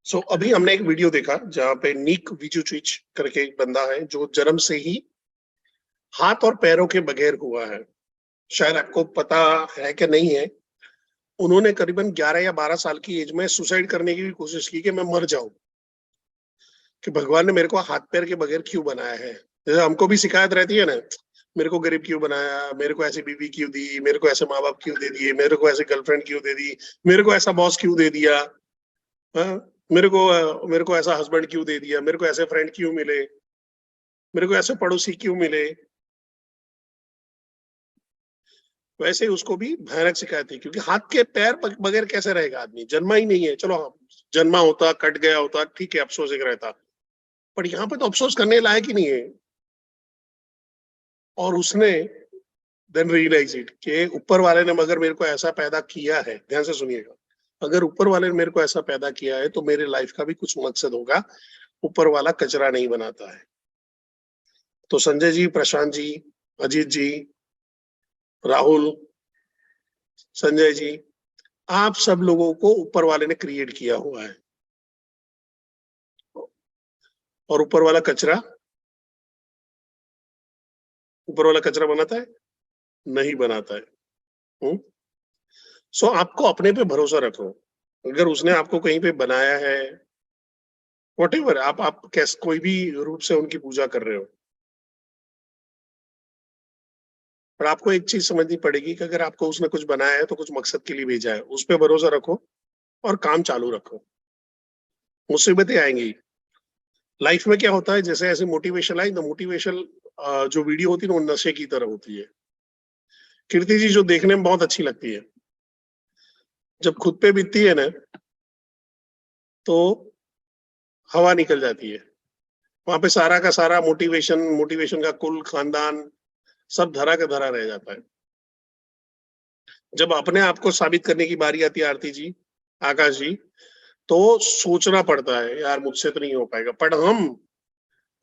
अभी हमने एक वीडियो देखा जहाँ पे नीक विजुचिच करके एक बंदा है जो जन्म से ही हाथ और पैरों के बगैर हुआ है। शायद आपको पता है कि नहीं है। उन्होंने करीबन 11 या 12 साल की एज में सुसाइड करने की भी कोशिश की कि मैं मर जाऊं, कि भगवान ने मेरे को हाथ पैर के बगैर क्यों बनाया है। जैसे हमको भी शिकायत रहती है ना, मेरे को गरीब क्यों बनाया, मेरे को ऐसी बीवी क्यों दी, मेरे को ऐसे माँ बाप क्यों दे दिए, मेरे को ऐसे गर्लफ्रेंड क्यों दे दी, मेरे को ऐसा बॉस क्यों दे दिया। हाँ? मेरे को ऐसा हस्बैंड क्यों दे दिया, मेरे को ऐसे फ्रेंड क्यों मिले, मेरे को ऐसे पड़ोसी क्यों मिले। वैसे ही उसको भी भयानक शिकायत थी, क्योंकि हाथ के पैर बगैर कैसे रहेगा आदमी, जन्मा ही नहीं है। चलो हाँ, जन्मा होता कट गया होता ठीक है, अफसोस एक रहता, पर यहाँ पे तो अफसोस करने लायक ही नहीं है। और उसने देन रियलाइज इट कि ऊपर वाले ने मगर मेरे को ऐसा पैदा किया है, ध्यान से सुनिएगा, अगर ऊपर वाले ने मेरे को ऐसा पैदा किया है तो मेरे लाइफ का भी कुछ मकसद होगा। ऊपर वाला कचरा नहीं बनाता है। तो संजय जी, प्रशांत जी, अजीत जी, राहुल, संजय जी, आप सब लोगों को ऊपर वाले ने क्रिएट किया हुआ है। और ऊपर वाला कचरा बनाता है? नहीं बनाता है। आपको अपने पे भरोसा रखो। अगर उसने आपको कहीं पे बनाया है, वॉटेवर, आप कैसे कोई भी रूप से उनकी पूजा कर रहे हो, पर आपको एक चीज समझनी पड़ेगी कि अगर आपको उसने कुछ बनाया है तो कुछ मकसद के लिए भेजा है। उस पर भरोसा रखो और काम चालू रखो। मुसीबतें आएंगी लाइफ में। क्या होता है, जैसे ऐसे मोटिवेशन आई, तो मोटिवेशन जो वीडियो होती है ना, वो नशे की तरह होती है। कीर्ति जी जो देखने में बहुत अच्छी लगती है, जब खुद पे बीतती है ना, तो हवा निकल जाती है। वहां पे सारा का सारा मोटिवेशन, मोटिवेशन का कुल खानदान सब धरा का धरा रह जाता है। जब अपने आप को साबित करने की बारी आती है, आरती जी, आकाश जी, तो सोचना पड़ता है यार मुझसे तो नहीं हो पाएगा। पर हम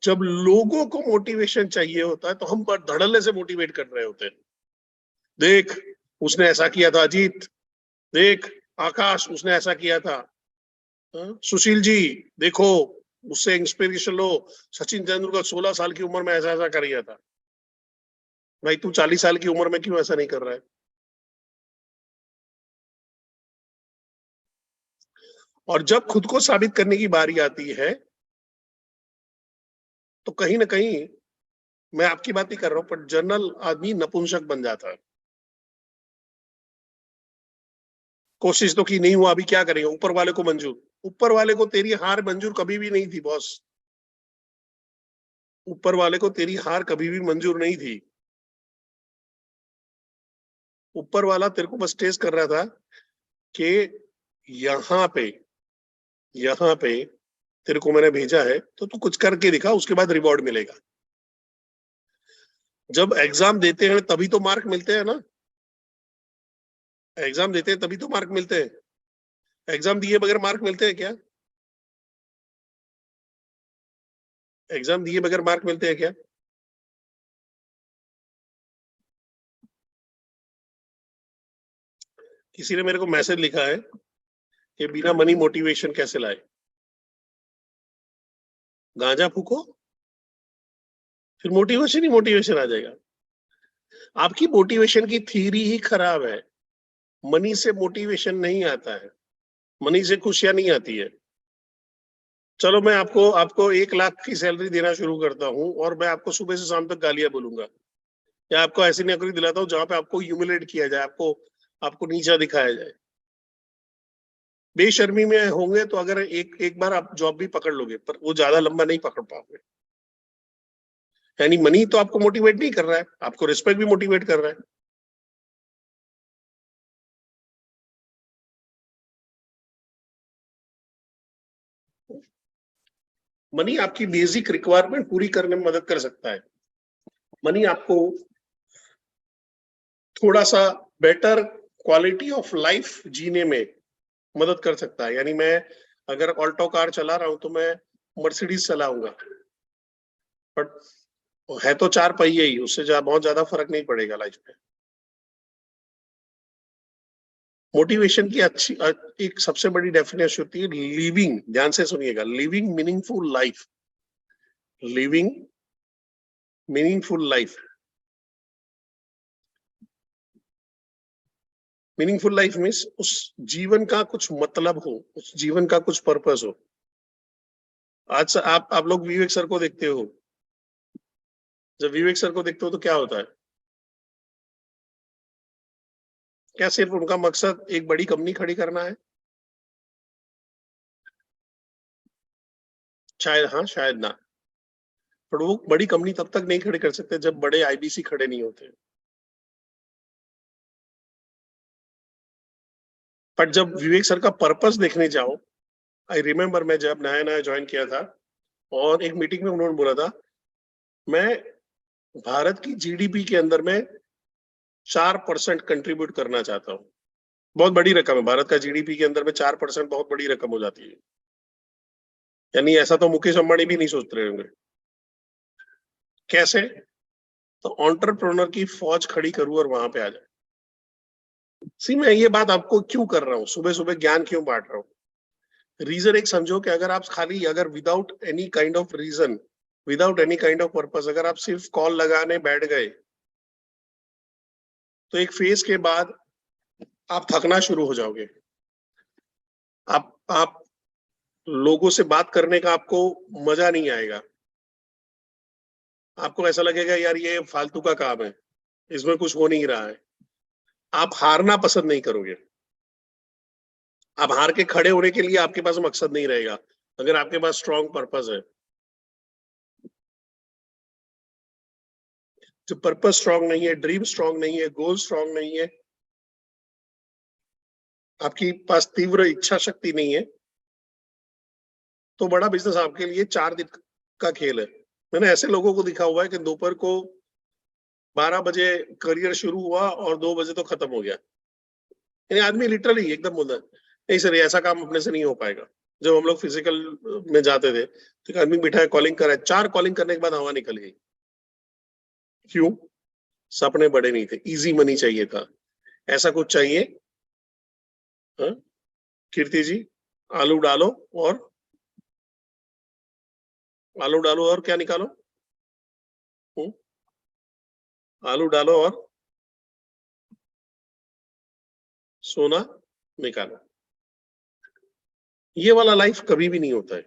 जब लोगों को मोटिवेशन चाहिए होता है तो हम धड़ल्ले से मोटिवेट कर रहे होते हैं। देख, उसने ऐसा किया था अजीत, देख आकाश, उसने ऐसा किया था। सुशील जी, देखो, उससे इंस्पिरेशन लो। सचिन तेंदुलकर 16 साल की उम्र में ऐसा ऐसा कर रहा था। भाई तू 40 साल की उम्र में क्यों ऐसा नहीं कर रहा है? और जब खुद को साबित करने की बारी आती है तो कहीं ना कहीं, मैं आपकी बात नहीं कर रहा हूं, पर जनरल आदमी नपुंसक बन जाता है। कोशिश तो की, नहीं हुआ, अभी क्या करेंगे, ऊपर वाले को मंजूर। ऊपर वाले को तेरी हार मंजूर कभी भी नहीं थी बॉस। ऊपर वाले को तेरी हार कभी भी मंजूर नहीं थी। ऊपर वाला तेरे को बस टेस्ट कर रहा था कि यहाँ पे यहाँ पे तेरे को मैंने भेजा है तो तू कुछ करके दिखा, उसके बाद रिवॉर्ड मिलेगा। जब एग्जाम देते हैं तभी तो मार्क मिलते हैं ना। एग्जाम देते हैं तभी तो मार्क मिलते हैं। एग्जाम दिए बगैर मार्क मिलते हैं क्या? एग्जाम दिए बगैर मार्क मिलते हैं क्या? किसी ने मेरे को मैसेज लिखा है कि बिना मनी मोटिवेशन कैसे लाए। गांजा फूको, फिर मोटिवेशन ही मोटिवेशन आ जाएगा। आपकी मोटिवेशन की थ्योरी ही खराब है। मनी से मोटिवेशन नहीं आता है, मनी से खुशियां नहीं आती है। चलो मैं आपको आपको 1 लाख की सैलरी देना शुरू करता हूँ और मैं आपको सुबह से शाम तक गालियां बोलूंगा, या आपको ऐसी नौकरी दिलाता हूँ जहां पे आपको ह्यूमिलेट किया जाए, आपको आपको नीचा दिखाया जाए। बेशर्मी में होंगे तो अगर एक एक बार आप जॉब भी पकड़ लोगे, पर वो ज्यादा लंबा नहीं पकड़ पाओगे। यानी मनी तो आपको मोटिवेट नहीं कर रहा है, आपको रिस्पेक्ट भी मोटिवेट कर रहा है। मनी आपकी बेसिक रिक्वायरमेंट पूरी करने में मदद कर सकता है। मनी आपको थोड़ा सा बेटर क्वालिटी ऑफ लाइफ जीने में मदद कर सकता है। यानी मैं अगर ऑल्टो कार चला रहा हूं तो मैं मर्सिडीज चलाऊंगा, बट है तो 4 पहिए ही, उससे बहुत ज्यादा फर्क नहीं पड़ेगा लाइफ में। मोटिवेशन की अच्छी एक सबसे बड़ी डेफिनेशन होती है लिविंग, ध्यान से सुनिएगा, living meaningful life. Living meaningful life, meaningful life means उस जीवन का कुछ मतलब हो, उस जीवन का कुछ पर्पस हो। आज आप लोग विवेक सर को देखते हो, जब विवेक सर को देखते हो तो क्या होता है? क्या सिर्फ उनका मकसद एक बड़ी कंपनी खड़ी करना है? शायद हाँ, शायद ना। पर वो बड़ी कंपनी तब तक नहीं खड़ी कर सकते जब बड़े आईबीसी खड़े नहीं होते। पर जब विवेक सर का पर्पस देखने जाओ, आई रिमेम्बर मैं जब नया नया ज्वाइन किया था और एक मीटिंग में उन्होंने बोला था, मैं भारत की जीडीपी के अंदर में 4% कंट्रीब्यूट करना चाहता हूँ। बहुत बड़ी रकम है, भारत का जीडीपी के अंदर में 4% बहुत बड़ी रकम हो जाती है। यानी ऐसा तो मुकेश अंबानी भी नहीं सोच रहे होंगे। कैसे? तो एंटरप्रेन्योर की फौज खड़ी करूं और वहां पे आ जाए। सी मैं ये बात आपको क्यों कर रहा हूँ, सुबह सुबह ज्ञान क्यों बांट रहा हूँ? रीजन एक समझो कि अगर आप खाली, अगर without any kind of reason, without any kind of purpose, अगर आप सिर्फ कॉल लगाने बैठ गए तो एक फेज के बाद आप थकना शुरू हो जाओगे। आप लोगों से बात करने का आपको मजा नहीं आएगा। आपको ऐसा लगेगा यार ये फालतू का काम है, इसमें कुछ हो नहीं रहा है। आप हारना पसंद नहीं करोगे। आप हार के खड़े होने के लिए आपके पास मकसद नहीं रहेगा अगर आपके पास स्ट्रॉन्ग पर्पस है। जब पर्पस स्ट्रॉन्ग नहीं है, ड्रीम स्ट्रॉन्ग नहीं है, गोल स्ट्रॉन्ग नहीं है, आपकी पास तीव्र इच्छा शक्ति नहीं है, तो बड़ा बिजनेस आपके लिए 4 दिन का खेल है। मैंने ऐसे लोगों को दिखा हुआ है कि दोपहर को 12 बजे करियर शुरू हुआ और 2 बजे तो खत्म हो गया। यानी आदमी लिटरली एकदम बोलता है, नहीं सर ऐसा काम अपने से नहीं हो पाएगा। जब हम लोग फिजिकल में जाते थे तो एक आदमी बैठा है, कॉलिंग कर रहा है, 4 कॉलिंग करने के बाद हवा निकल गई। क्यों? सपने बड़े नहीं थे, इजी मनी चाहिए था। ऐसा कुछ चाहिए, हाँ? कीर्ति जी, आलू डालो और आलू डालो और क्या निकालो? हुँ? आलू डालो और सोना निकालो। ये वाला लाइफ कभी भी नहीं होता है।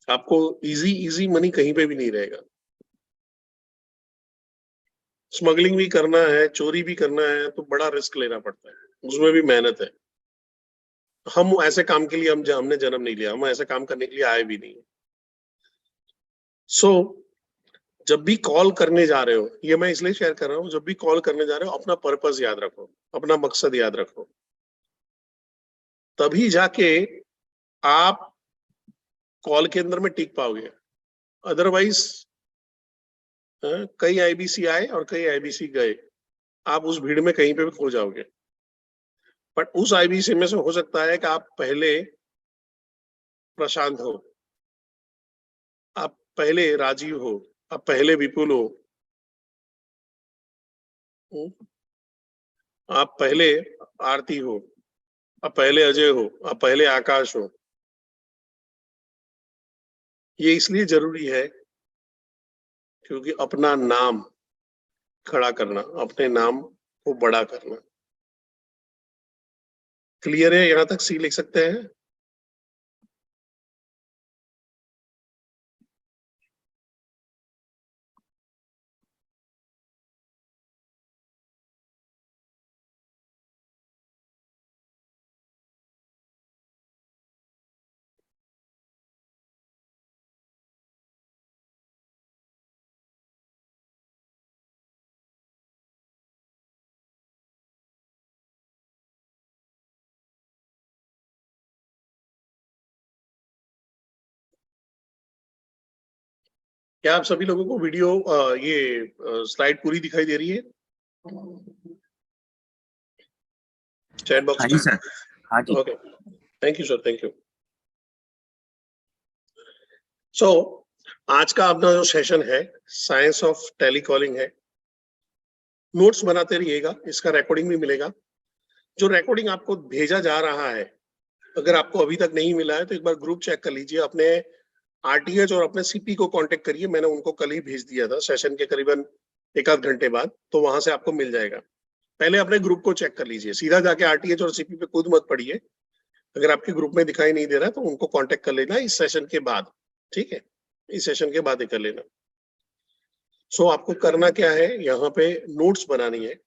आपको इजी इजी मनी कहीं पे भी नहीं रहेगा। स्मगलिंग भी करना है, चोरी भी करना है तो बड़ा रिस्क लेना पड़ता है, उसमें भी मेहनत है। हम ऐसे काम के लिए हमने जन्म नहीं लिया, हम ऐसे काम करने के लिए आए भी नहीं। सो जब भी कॉल करने जा रहे हो, ये मैं इसलिए शेयर कर रहा हूँ, जब भी कॉल करने जा रहे हो अपना पर्पस याद रखो, अपना मकसद याद रखो, तभी जाके आप कॉल के अंदर में टिक पाओगे। अदरवाइज कई आईबीसी आए और कई आईबीसी गए, आप उस भीड़ में कहीं पे भी खो जाओगे। बट उस आईबीसी में से हो सकता है कि आप पहले प्रशांत हो, आप पहले राजीव हो, आप पहले विपुल हो, आप पहले आरती हो, आप पहले अजय हो, आप पहले आकाश हो। ये इसलिए जरूरी है क्योंकि अपना नाम खड़ा करना, अपने नाम को बड़ा करना। क्लियर है? यहां तक सी लिख सकते हैं? क्या आप सभी लोगों को वीडियो ये स्लाइड पूरी दिखाई दे रही है चैट बॉक्स हाँ में? जी सर, हाँ जी। Okay, thank you sir, thank you. So आज का अपना जो सेशन है साइंस ऑफ टेलीकॉलिंग है। नोट्स बनाते रहिएगा, इसका रिकॉर्डिंग भी मिलेगा। जो रिकॉर्डिंग आपको भेजा जा रहा है, अगर आपको अभी तक नहीं मिला है तो एक बार ग्रुप चेक कर लीजिए, अपने आरटीएच और अपने सीपी को कांटेक्ट करिए। मैंने उनको कल ही भेज दिया था सेशन के करीबन एक आध घंटे बाद, तो वहां से आपको मिल जाएगा। पहले अपने ग्रुप को चेक कर लीजिए, सीधा जाके आरटीएच और सीपी पे कूद मत पड़िए। अगर आपके ग्रुप में दिखाई नहीं दे रहा तो उनको कांटेक्ट कर लेना इस सेशन के बाद, ठीक है, इस सेशन के बाद ही कर लेना। सो आपको करना क्या है, यहाँ पे नोट्स बनानी है,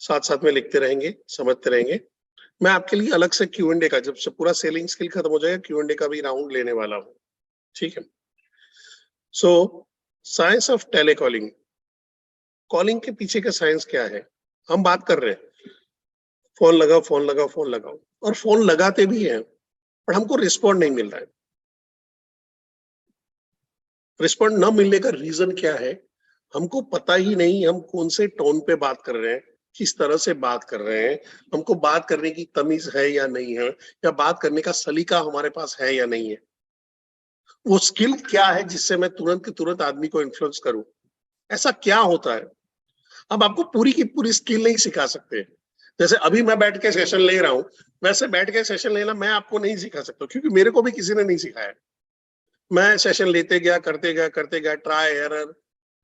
साथ साथ में लिखते रहेंगे, समझते रहेंगे। मैं आपके लिए अलग से Q&A का, जब से पूरा सेलिंग स्किल खत्म हो जाएगा, Q&A का भी राउंड लेने वाला हूँ, ठीक है। So science of telecalling, calling के पीछे का साइंस क्या है? हम बात कर रहे हैं, फोन लगाओ फोन लगाओ फोन लगाओ, और फोन लगाते भी हैं, पर हमको रिस्पॉन्ड नहीं मिल रहा है। रिस्पॉन्ड न मिलने का रीजन क्या है? हमको पता ही नहीं हम कौन से टोन पे बात कर रहे हैं, किस तरह से बात कर रहे हैं, हमको बात करने की तमीज है या नहीं है, या बात करने का सलीका हमारे पास है या नहीं है। वो स्किल क्या है जिससे मैं तुरंत के तुरंत आदमी को इन्फ्लुएंस करूं? ऐसा क्या होता है? अब आपको पूरी की पूरी स्किल नहीं सिखा सकते। जैसे अभी मैं बैठ के सेशन ले रहा हूं, वैसे बैठ के सेशन लेना मैं आपको नहीं सिखा सकता, क्योंकि मेरे को भी किसी ने नहीं सिखाया। मैं सेशन लेते गया, करते गया, ट्राई एरर,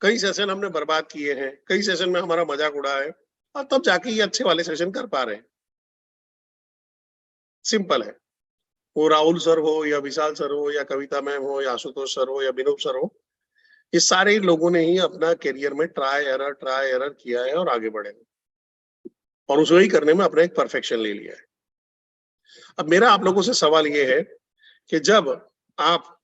कई सेशन हमने बर्बाद किए हैं, कई सेशन में हमारा मजाक उड़ा है, और तब जाके ये अच्छे वाले सेशन कर पा रहे हैं। सिंपल है। वो राहुल सर हो या विशाल सर हो या कविता मैम हो या आशुतोष सर हो या विनोद सर हो, ये सारे लोगों ने ही अपना करियर में ट्राई एरर किया है और आगे बढ़े हैं, और उसको ही करने में अपना एक परफेक्शन ले लिया है। अब मेरा आप लोगों से सवाल ये है कि जब आप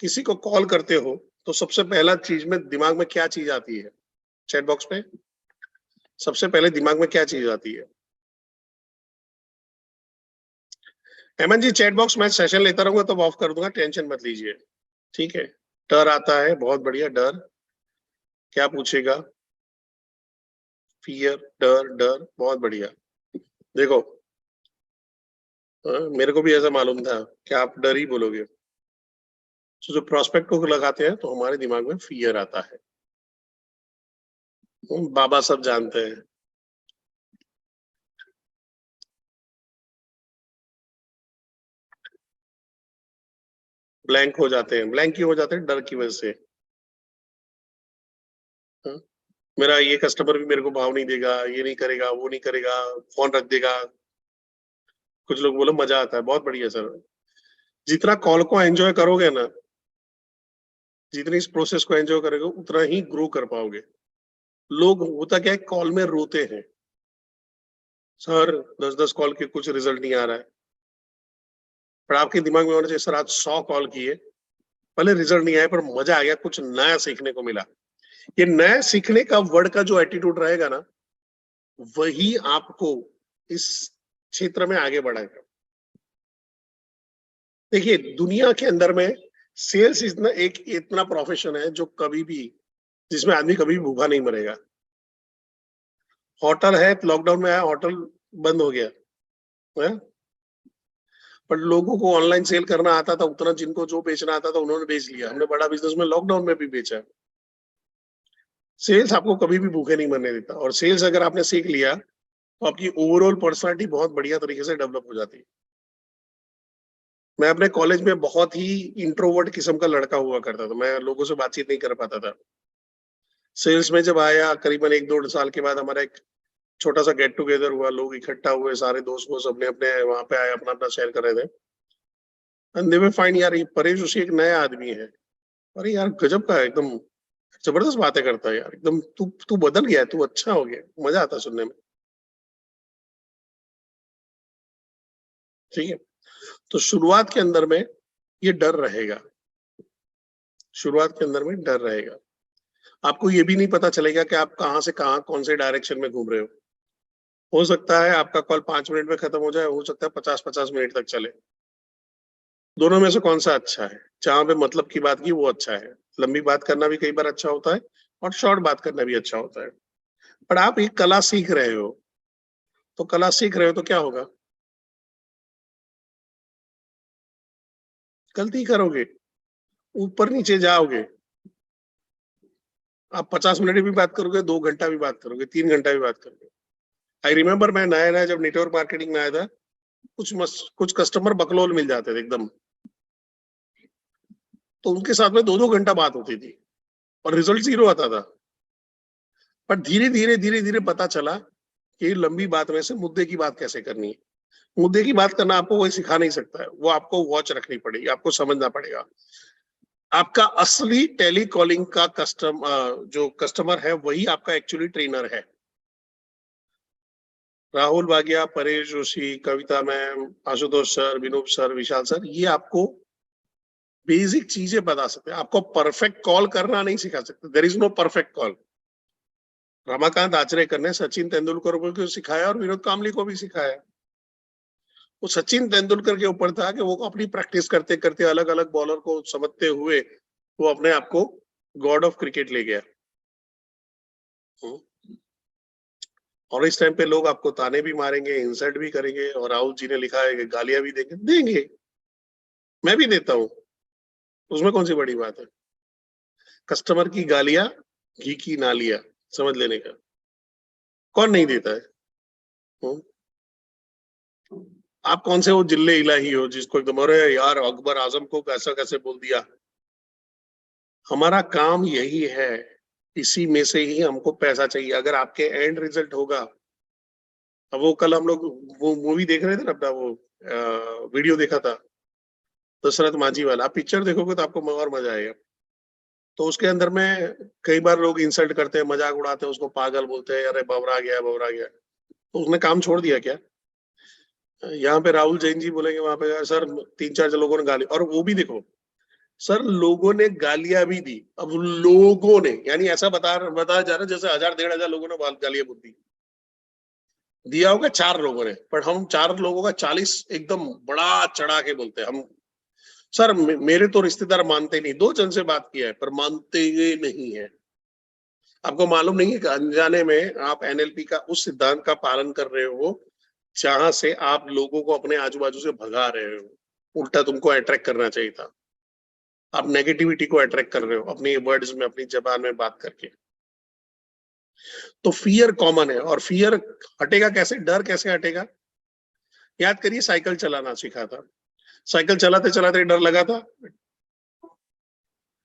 किसी को कॉल करते हो तो सबसे पहला चीज में दिमाग में क्या चीज आती है? चैट बॉक्स पे सबसे पहले दिमाग में क्या चीज आती है? हेमंत जी, चैट बॉक्स मैं सेशन लेता रहूंगा तो ऑफ कर दूंगा, टेंशन मत लीजिए, ठीक है। डर आता है, बहुत बढ़िया। डर क्या पूछेगा? फियर, डर, डर, बहुत बढ़िया। देखो, मेरे को भी ऐसा मालूम था कि आप डर ही बोलोगे। तो जो प्रोस्पेक्ट को लगाते हैं तो हमारे दिमाग में फियर आता है। बाबा सब जानते हैं। ब्लैंक हो जाते हैं। ब्लैंक क्यों हो जाते हैं? डर की वजह से। हाँ? मेरा ये कस्टमर भी मेरे को भाव नहीं देगा, ये नहीं करेगा, वो नहीं करेगा, फोन रख देगा। कुछ लोग बोले मजा आता है, बहुत बढ़िया सर। जितना कॉल को एंजॉय करोगे ना, जितनी इस प्रोसेस को एंजॉय करोगे, उतना ही ग्रो कर पाओगे। लोग, होता क्या है, कॉल में रोते हैं, सर 10-10 कॉल के कुछ रिजल्ट नहीं आ रहा है। पर आपके दिमाग में होना चाहिए, सर आज 100 कॉल किए, भले रिजल्ट नहीं आया पर मजा आ गया, कुछ नया सीखने को मिला। ये नया सीखने का वर्ड का जो एटीट्यूड रहेगा ना, वही आपको इस क्षेत्र में आगे बढ़ाएगा। देखिए, दुनिया के अंदर में सेल्स इतना प्रोफेशन है जो कभी भी, जिसमें आदमी कभी भी भूखा नहीं मरेगा। होटल है, लॉकडाउन में आया, होटल बंद हो गया है, पर लोगों को ऑनलाइन सेल करना आता था उतना, जिनको जो बेचना आता था उन्होंने बेच लिया। हमने बड़ा बिजनेस में लॉकडाउन में भी बेचा। सेल्स आपको कभी भी भूखे नहीं मरने देता, और सेल्स अगर आपने सीख लिया तो आपकी ओवरऑल पर्सनालिटी बहुत बढ़िया तरीके से डेवलप हो जाती है। मैं अपने कॉलेज में बहुत ही इंट्रोवर्ट किस्म का लड़का हुआ करता था, मैं लोगों से बातचीत नहीं कर पाता था। सेल्स में जब आया, करीबन 1-2 साल के बाद हमारा एक छोटा सा गेट टुगेदर हुआ, लोग इकट्ठा हुए, सारे दोस्त वो अपने अपने वहां पे आए, अपना अपना शेयर कर रहे थे। एंड दे वर फाइन, यार ये परेश ऋषि एक नया आदमी है। अरे यार गजब का है, एकदम जबरदस्त बातें करता है यार, एकदम तू तू बदल गया है, तू अच्छा हो गया, मजा आता है सुनने में, ठीक है। तो शुरुआत के अंदर में ये डर रहेगा, शुरुआत के अंदर में डर रहेगा। आपको ये भी नहीं पता चलेगा कि आप कहाँ से कहाँ, कौन से डायरेक्शन में घूम रहे हो सकता है आपका कॉल 5 मिनट में खत्म हो जाए, हो सकता है 50-50 मिनट तक चले। दोनों में से कौन सा अच्छा है? जहां पे मतलब की बात की वो अच्छा है। लंबी बात करना भी कई बार अच्छा होता है, और शॉर्ट बात करना भी अच्छा होता है। पर आप एक कला सीख रहे हो, तो कला सीख रहे हो तो क्या होगा? गलती करोगे, ऊपर नीचे जाओगे, आप 50 मिनट भी बात करोगे, 2 घंटा भी बात करोगे, 3 घंटा भी बात करोगे। आई रिमेम्बर मैं नया-नया जब नेटवर्क मार्केटिंग में आया था, कुछ कस्टमर बकलोल मिल जाते थे एकदम। तो उनके साथ में 2-2 घंटा बात होती थी और रिजल्ट 0 आता था। पर धीरे-धीरे पता चला कि लंबी बात में से मुद्दे की बात कैसे करनी है। मुद्दे की बात करना आपको कोई सिखा नहीं सकता है, वो आपको वॉच रखनी पड़ेगी, आपको समझना पड़ेगा। आपका असली टेलीकॉलिंग का जो कस्टमर है वही आपका एक्चुअली ट्रेनर है। Rahul Bhagia, Paresh Joshi, Kavita ma'am, Ashutosh sir, Vinod sir, Vishal sir, ये आपको बेसिक चीजें बता सकते हैं। आपको परफेक्ट कॉल करना नहीं सिखा सकते। There is no perfect call. Ramakant Achrekar ने सचिन तेंदुलकर को सिखाया और विनोद कामली को भी सिखाया। वो सचिन तेंदुलकर के ऊपर था कि वो अपनी प्रैक्टिस करते करते अलग अलग बॉलर को समझते हुए वो अपने आप को गॉड ऑफ क्रिकेट ले गया। और इस टाइम पे लोग आपको ताने भी मारेंगे, इंसल्ट भी करेंगे, और राहुल जी ने लिखा है कि गालियां भी देंगे। मैं भी देता हूँ, उसमें कौन सी बड़ी बात है। कस्टमर की गालियां घी की नालियां, समझ लेने का। कौन नहीं देता है? हुँ? आप कौन से वो जिल्ले इलाही हो जिसको एकदम अरे यार अकबर आजम को कैसा कैसे बोल दिया। हमारा काम यही है, इसी में से ही हमको पैसा चाहिए। अगर आपके एंड रिजल्ट होगा, अब वो कल हम लोग वो मूवी देख रहे थे ना, अपना वो वीडियो देखा था दशरथ माझी वाला। आप पिक्चर देखोगे तो आपको और मजा आएगा। तो उसके अंदर में कई बार लोग इंसल्ट करते हैं, मजाक उड़ाते हैं, उसको पागल बोलते हैं, अरे बबरा गया बबरा गया। तो उसने काम छोड़ दिया क्या? यहाँ पे राहुल जैन जी बोलेंगे, वहां पे सर 3-4 लोगों ने गाली, और वो भी देखो सर, लोगों ने गालियां भी दी। अब लोगों ने, यानी ऐसा बताया जा रहा है जैसे 1000-1500 लोगों ने गालियां बुद्ध दी। दिया होगा 4 लोगों ने, पर हम 4 लोगों का 40 एकदम बड़ा चढ़ा के बोलते हैं हम। सर मेरे तो रिश्तेदार मानते नहीं, 2 जन से बात किया है पर मानते ही नहीं है। आपको मालूम नहीं है कि अनजाने में आप एनएलपी का उस सिद्धांत का पालन कर रहे हो जहां से आप लोगों को अपने आजू बाजू से भगा रहे हो। उल्टा तुमको अट्रैक्ट करना चाहिए था। आप नेगेटिविटी को अट्रैक्ट कर रहे हो अपनी वर्ड्स में, अपनी जबान में बात करके। तो फियर कॉमन है, और फियर हटेगा कैसे, डर कैसे हटेगा? याद करिए, साइकिल चलाना सीखा था, साइकिल चलाते चलाते डर लगा था,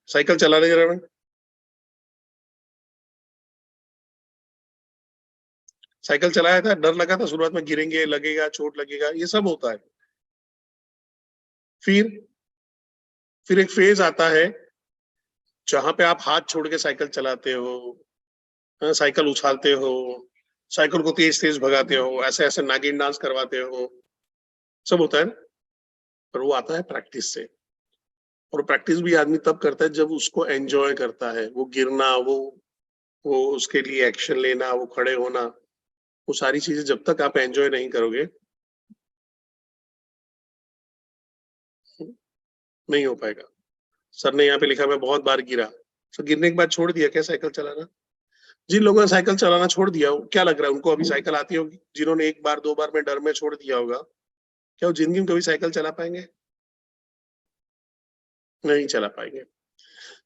साइकिल चलाने में साइकिल चलाया था, डर लगा था, शुरुआत में गिरेंगे, लगेगा, चोट लगेगा, ये सब होता है। फिर एक फेज आता है जहां पे आप हाथ छोड़ के साइकिल चलाते हो, साइकिल उछालते हो, साइकिल को तेज तेज भगाते हो, ऐसे ऐसे नागिन डांस करवाते हो, सब होता है ना। पर वो आता है प्रैक्टिस से, और प्रैक्टिस भी आदमी तब करता है जब उसको एंजॉय करता है। वो गिरना, वो उसके लिए एक्शन लेना, वो खड़े होना, वो सारी चीजें जब तक आप एंजॉय नहीं करोगे नहीं हो पाएगा। सर ने यहाँ पे लिखा मैं बहुत बार गिरा। सर गिरने के बाद छोड़ दिया क्या साइकिल चलाना? जिन लोगों ने साइकिल चलाना छोड़ दिया, क्या लग रहा है उनको अभी साइकिल आती होगी? जिन्होंने 1 बार 2 बार में डर में छोड़ दिया होगा, क्या वो जिंदगी में कभी साइकिल चला पाएंगे? नहीं चला पाएंगे।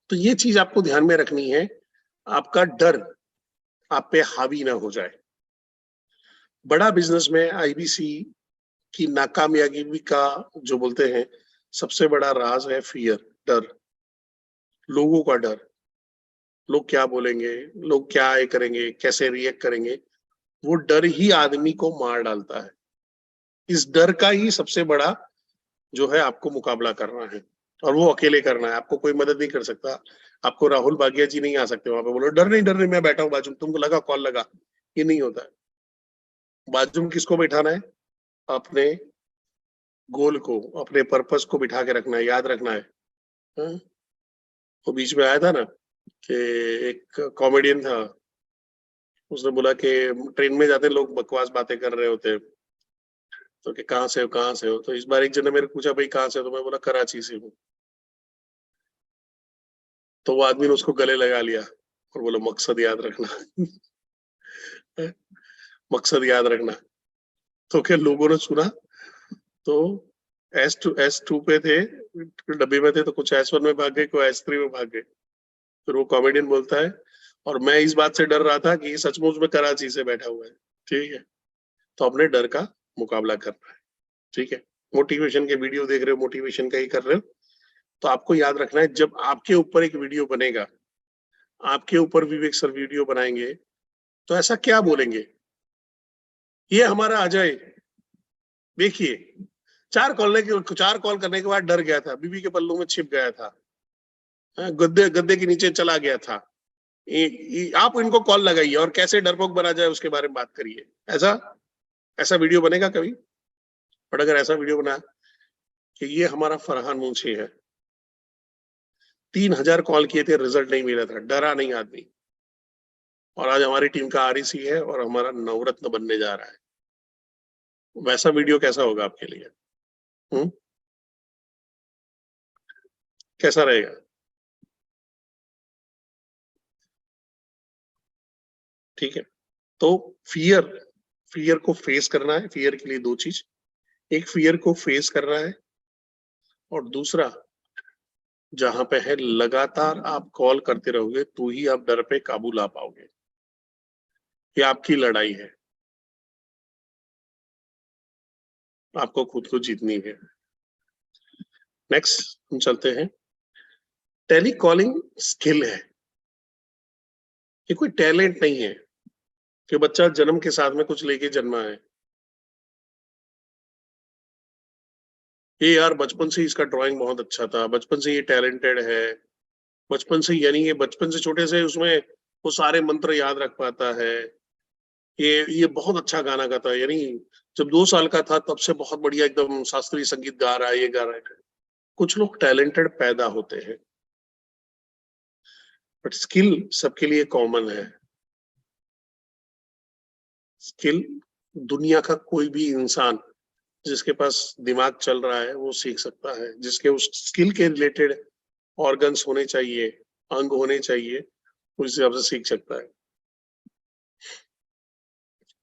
तो ये चीज आपको ध्यान में रखनी है, आपका डर आप पे हावी ना हो जाए। बड़ा बिजनेस में आईबीसी की नाकामयाबी का जो बोलते हैं सबसे बड़ा राज है फियर, डर, लोगों का डर। लोग क्या बोलेंगे, लोग क्या करेंगे, कैसे रिएक्ट करेंगे, वो डर ही आदमी को मार डालता है। इस डर का ही सबसे बड़ा जो है आपको मुकाबला करना है, और वो अकेले करना है, आपको कोई मदद नहीं कर सकता। आपको राहुल भागिया जी नहीं आ सकते वहां पे बोलो डर नहीं मैं बैठा हूँ बाजू में, तुमको लगा कॉल लगा, ये नहीं होता है। बाजू में किसको बैठाना है? अपने गोल को, अपने पर्पस को बिठा के रखना है, याद रखना है। हाँ? वो बीच में आया था ना कि एक कॉमेडियन था, उसने बोला कि ट्रेन में जाते लोग बकवास बातें कर रहे होते, तो कि कहाँ से हो कहाँ से हो, तो इस बार एक जन ने मेरे पूछा भाई कहाँ से हो, तो मैं बोला कराची से हूँ। तो वो आदमी ने उसको गले लगा लिया और बोला मकसद याद रखना। मकसद याद रखना। तो क्या लोगों ने सुना, तो S2 पे थे, डब्बे में थे, तो कुछ S1 में भाग गए, कोई S3 में भाग गए। फिर वो कॉमेडियन बोलता है और मैं इस बात से डर रहा था कि सचमुच में कराची से बैठा हुआ है। ठीक है, तो अपने डर का मुकाबला करना है। ठीक है, मोटिवेशन के वीडियो देख रहे हो, मोटिवेशन का ही कर रहे हो, तो आपको याद रखना है जब आपके ऊपर एक वीडियो बनेगा, आपके ऊपर विवेक सर वीडियो बनाएंगे, तो ऐसा क्या बोलेंगे, ये हमारा अजय देखिए 4 कॉल करने के बाद डर गया था, बीबी के पल्लू में छिप गया था, गद्दे गद्दे के नीचे चला गया था। आप इनको कॉल लगाइए और कैसे डरपोक बना जाए उसके बारे में बात करिए। ऐसा ऐसा वीडियो बनेगा कभी? बट अगर ऐसा वीडियो बना कि ये हमारा फरहान मुंशी है, 3000 कॉल किए थे, रिजल्ट नहीं मिला था, डरा नहीं आदमी, और आज हमारी टीम का आरईसी है और हमारा नवरत्न बनने जा रहा है, वैसा वीडियो कैसा होगा आपके लिए? कैसा रहेगा? ठीक है, तो फियर फियर को फेस करना है। फियर के लिए 2 चीज, एक फियर को फेस करना है और दूसरा, जहां पे है लगातार आप कॉल करते रहोगे तो ही आप डर पे काबू ला पाओगे। ये आपकी लड़ाई है, आपको खुद को जीतनी है। नेक्स्ट हम चलते हैं, टेली कॉलिंग स्किल है, ये कोई टैलेंट नहीं है कि बच्चा जन्म के साथ में कुछ लेके जन्मा है। ये यार बचपन से इसका ड्राइंग बहुत अच्छा था, बचपन से ये टैलेंटेड है, बचपन से, यानी ये बचपन से छोटे से उसमें वो सारे मंत्र याद रख पाता है, ये बहुत अच्छा गाना गाता है, यानी जब 2 साल का था तब से बहुत बढ़िया एकदम शास्त्रीय संगीत गा रहा है, ये गा रहा है। कुछ लोग टैलेंटेड पैदा होते हैं, बट स्किल सबके लिए कॉमन है। स्किल दुनिया का कोई भी इंसान जिसके पास दिमाग चल रहा है वो सीख सकता है, जिसके उस स्किल के रिलेटेड ऑर्गन्स होने चाहिए, अंग होने चाहिए, उस हिसाब से सीख सकता है।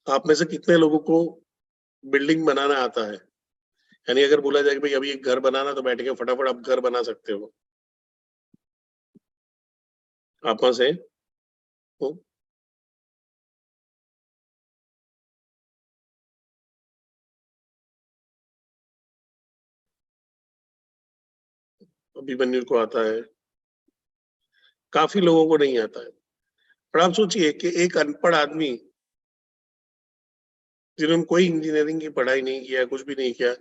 आप में से कितने लोगों को बिल्डिंग बनाना आता है? यानी अगर बोला जाए कि भाई अभी एक घर बनाना, तो बैठ के फटाफट आप घर बना सकते हो? आप में से हो? अभिमन्यु को आता है, काफी लोगों को नहीं आता है। पर आप सोचिए कि एक अनपढ़ आदमी जिन्होंने कोई इंजीनियरिंग की पढ़ाई नहीं किया, कुछ भी नहीं किया,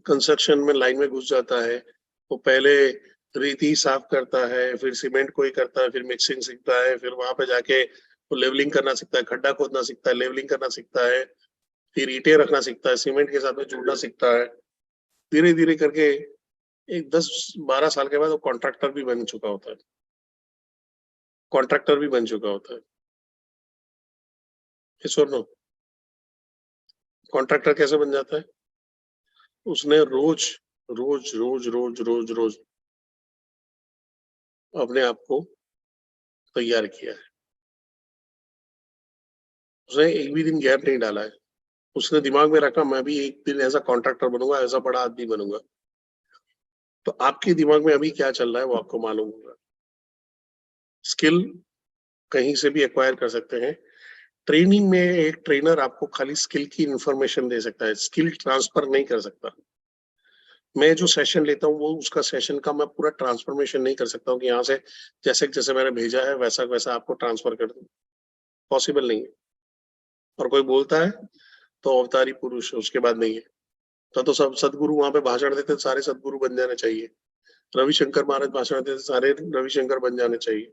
कंस्ट्रक्शन में लाइन में घुस जाता है, वो पहले रेती साफ करता है, फिर सीमेंट कोई करता है, फिर मिक्सिंग सीखता है, फिर वहां पे जाके वो लेवलिंग करना सीखता है, खड्डा खोदना सीखता है, लेवलिंग करना सीखता है, फिर ईंटें रखना सीखता है, सीमेंट के साथ में जुड़ना सीखता है। धीरे धीरे करके एक 10-12 साल के बाद वो कॉन्ट्रैक्टर भी बन चुका होता है, कॉन्ट्रैक्टर भी बन चुका होता है। ये सुनो, कॉन्ट्रैक्टर कैसे बन जाता है? उसने रोज रोज रोज रोज रोज रोज अपने आप को तैयार किया है, उसने एक भी दिन गैप नहीं डाला है। उसने दिमाग में रखा मैं भी एक दिन ऐसा कॉन्ट्रैक्टर बनूंगा, ऐसा बड़ा आदमी बनूंगा। तो आपके दिमाग में अभी क्या चल रहा है वो आपको मालूम होगा। स्किल कहीं से भी एक्वायर कर सकते हैं। ट्रेनिंग में एक ट्रेनर आपको खाली स्किल की इंफॉर्मेशन दे सकता है, स्किल ट्रांसफर नहीं कर सकता। मैं जो सेशन लेता हूँ वो उसका सेशन का मैं पूरा ट्रांसफॉर्मेशन नहीं कर सकता हूँ कि यहाँ से जैसे जैसे मैंने भेजा है वैसा वैसा आपको ट्रांसफर कर दूं, पॉसिबल नहीं है। और कोई बोलता है तो अवतारी पुरुष है, उसके बाद नहीं है। तो सब सदगुरु वहां पे भाषण देते, सारे सदगुरु बन जाने चाहिए। रविशंकर महाराज भाषण देते, सारे रविशंकर बन जाने चाहिए।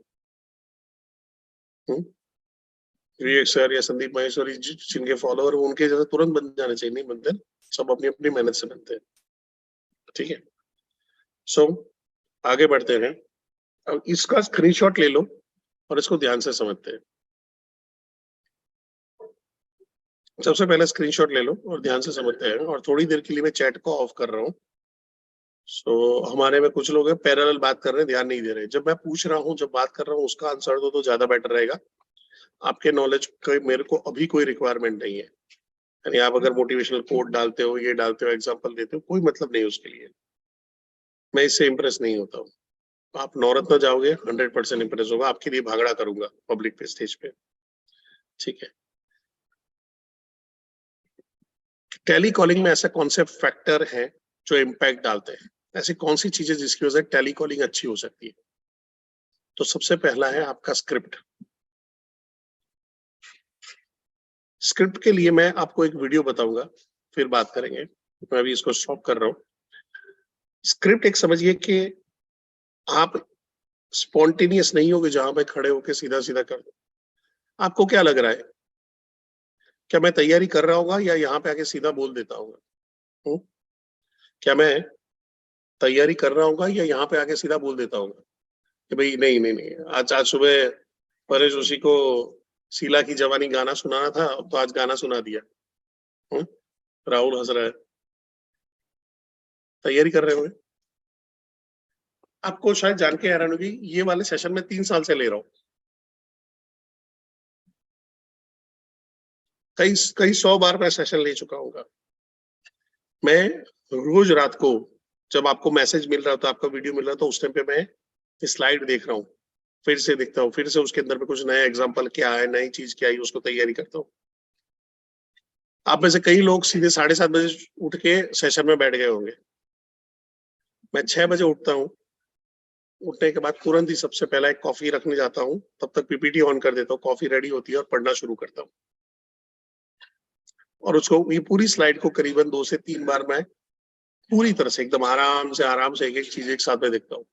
विवेक सर या संदीप माहेश्वरी जिनके फॉलोअर उनके जैसे तुरंत बन जाने चाहिए, नहीं बनते, सब अपनी अपनी मेहनत से बनते हैं। ठीक है, सो आगे बढ़ते हैं। अब इसका स्क्रीनशॉट ले लो और इसको ध्यान से समझते हैं। सबसे पहले स्क्रीनशॉट ले लो और ध्यान से समझते हैं, और थोड़ी देर के लिए मैं चैट को ऑफ कर रहा हूँ। सो हमारे में कुछ लोग हैं पैरेलल बात कर रहे हैं, ध्यान नहीं दे रहे। जब मैं पूछ रहा हूँ, जब बात कर रहा हूँ, उसका आंसर दो तो ज्यादा बेटर रहेगा। आपके नॉलेज का मेरे को अभी कोई रिक्वायरमेंट नहीं है, यानी आप अगर मोटिवेशनल कोड डालते हो, ये डालते हो, एग्जांपल देते हो, कोई मतलब नहीं उसके लिए, मैं इससे इंप्रेस नहीं होता हूँ। आप नवरत्न जाओगे 100% इंप्रेस होगा, आपके लिए भागड़ा करूंगा पब्लिक पे, स्टेज पे, ठीक है। टेली कॉलिंग में ऐसा कौन से फैक्टर है जो इम्पैक्ट डालते हैं, ऐसी कौन सी चीजें जिसकी वजह से टेली कॉलिंग अच्छी हो सकती है? तो सबसे पहला है आपका स्क्रिप्ट। स्क्रिप्ट के लिए मैं आपको एक वीडियो बताऊंगा, फिर बात करेंगे। मैं अभी इसको स्टॉप कर रहा हूँ। स्क्रिप्ट एक समझिए कि आप स्पॉन्टेनियस नहीं होगे जहां पे खड़े होके सीधा सीधा कर दो। आपको क्या लग रहा है, क्या मैं तैयारी कर रहा होगा या यहाँ पे आके सीधा बोल देता होगा? क्या मैं तैयारी कर रहा होगा या यहाँ पे आके सीधा बोल देता होगा कि भाई नहीं नहीं नहीं, आज आज सुबह परेश जोशी को शीला की जवानी गाना सुनाना था, तो आज गाना सुना दिया। राहुल हंस रहा है। तैयारी कर रहे होंगे। आपको शायद जान के हैरान होगी, ये वाले सेशन में 3 साल से ले रहा हूँ। कई कई 100 बार मैं सेशन ले चुका हूँ। मैं रोज रात को जब आपको मैसेज मिल रहा था, आपका वीडियो मिल रहा था, उस टाइम पे मैं स्लाइड देख रहा हूँ, फिर से देखता हूँ, फिर से उसके अंदर में कुछ नया एग्जाम्पल क्या है, नई चीज क्या आई, उसको तैयारी करता हूँ। आप में से कई लोग सीधे 7:30 बजे उठ के सेशन में बैठ गए होंगे। मैं 6 बजे उठता हूँ। उठने के बाद तुरंत ही सबसे पहला एक कॉफी रखने जाता हूँ, तब तक पीपीटी ऑन कर देता हूँ, कॉफी रेडी होती है और पढ़ना शुरू करता हूँ। और उसको ये पूरी स्लाइड को करीबन 2 से 3 बार मैं पूरी तरह से एकदम आराम से एक एक चीज एक साथ में देखता हूँ,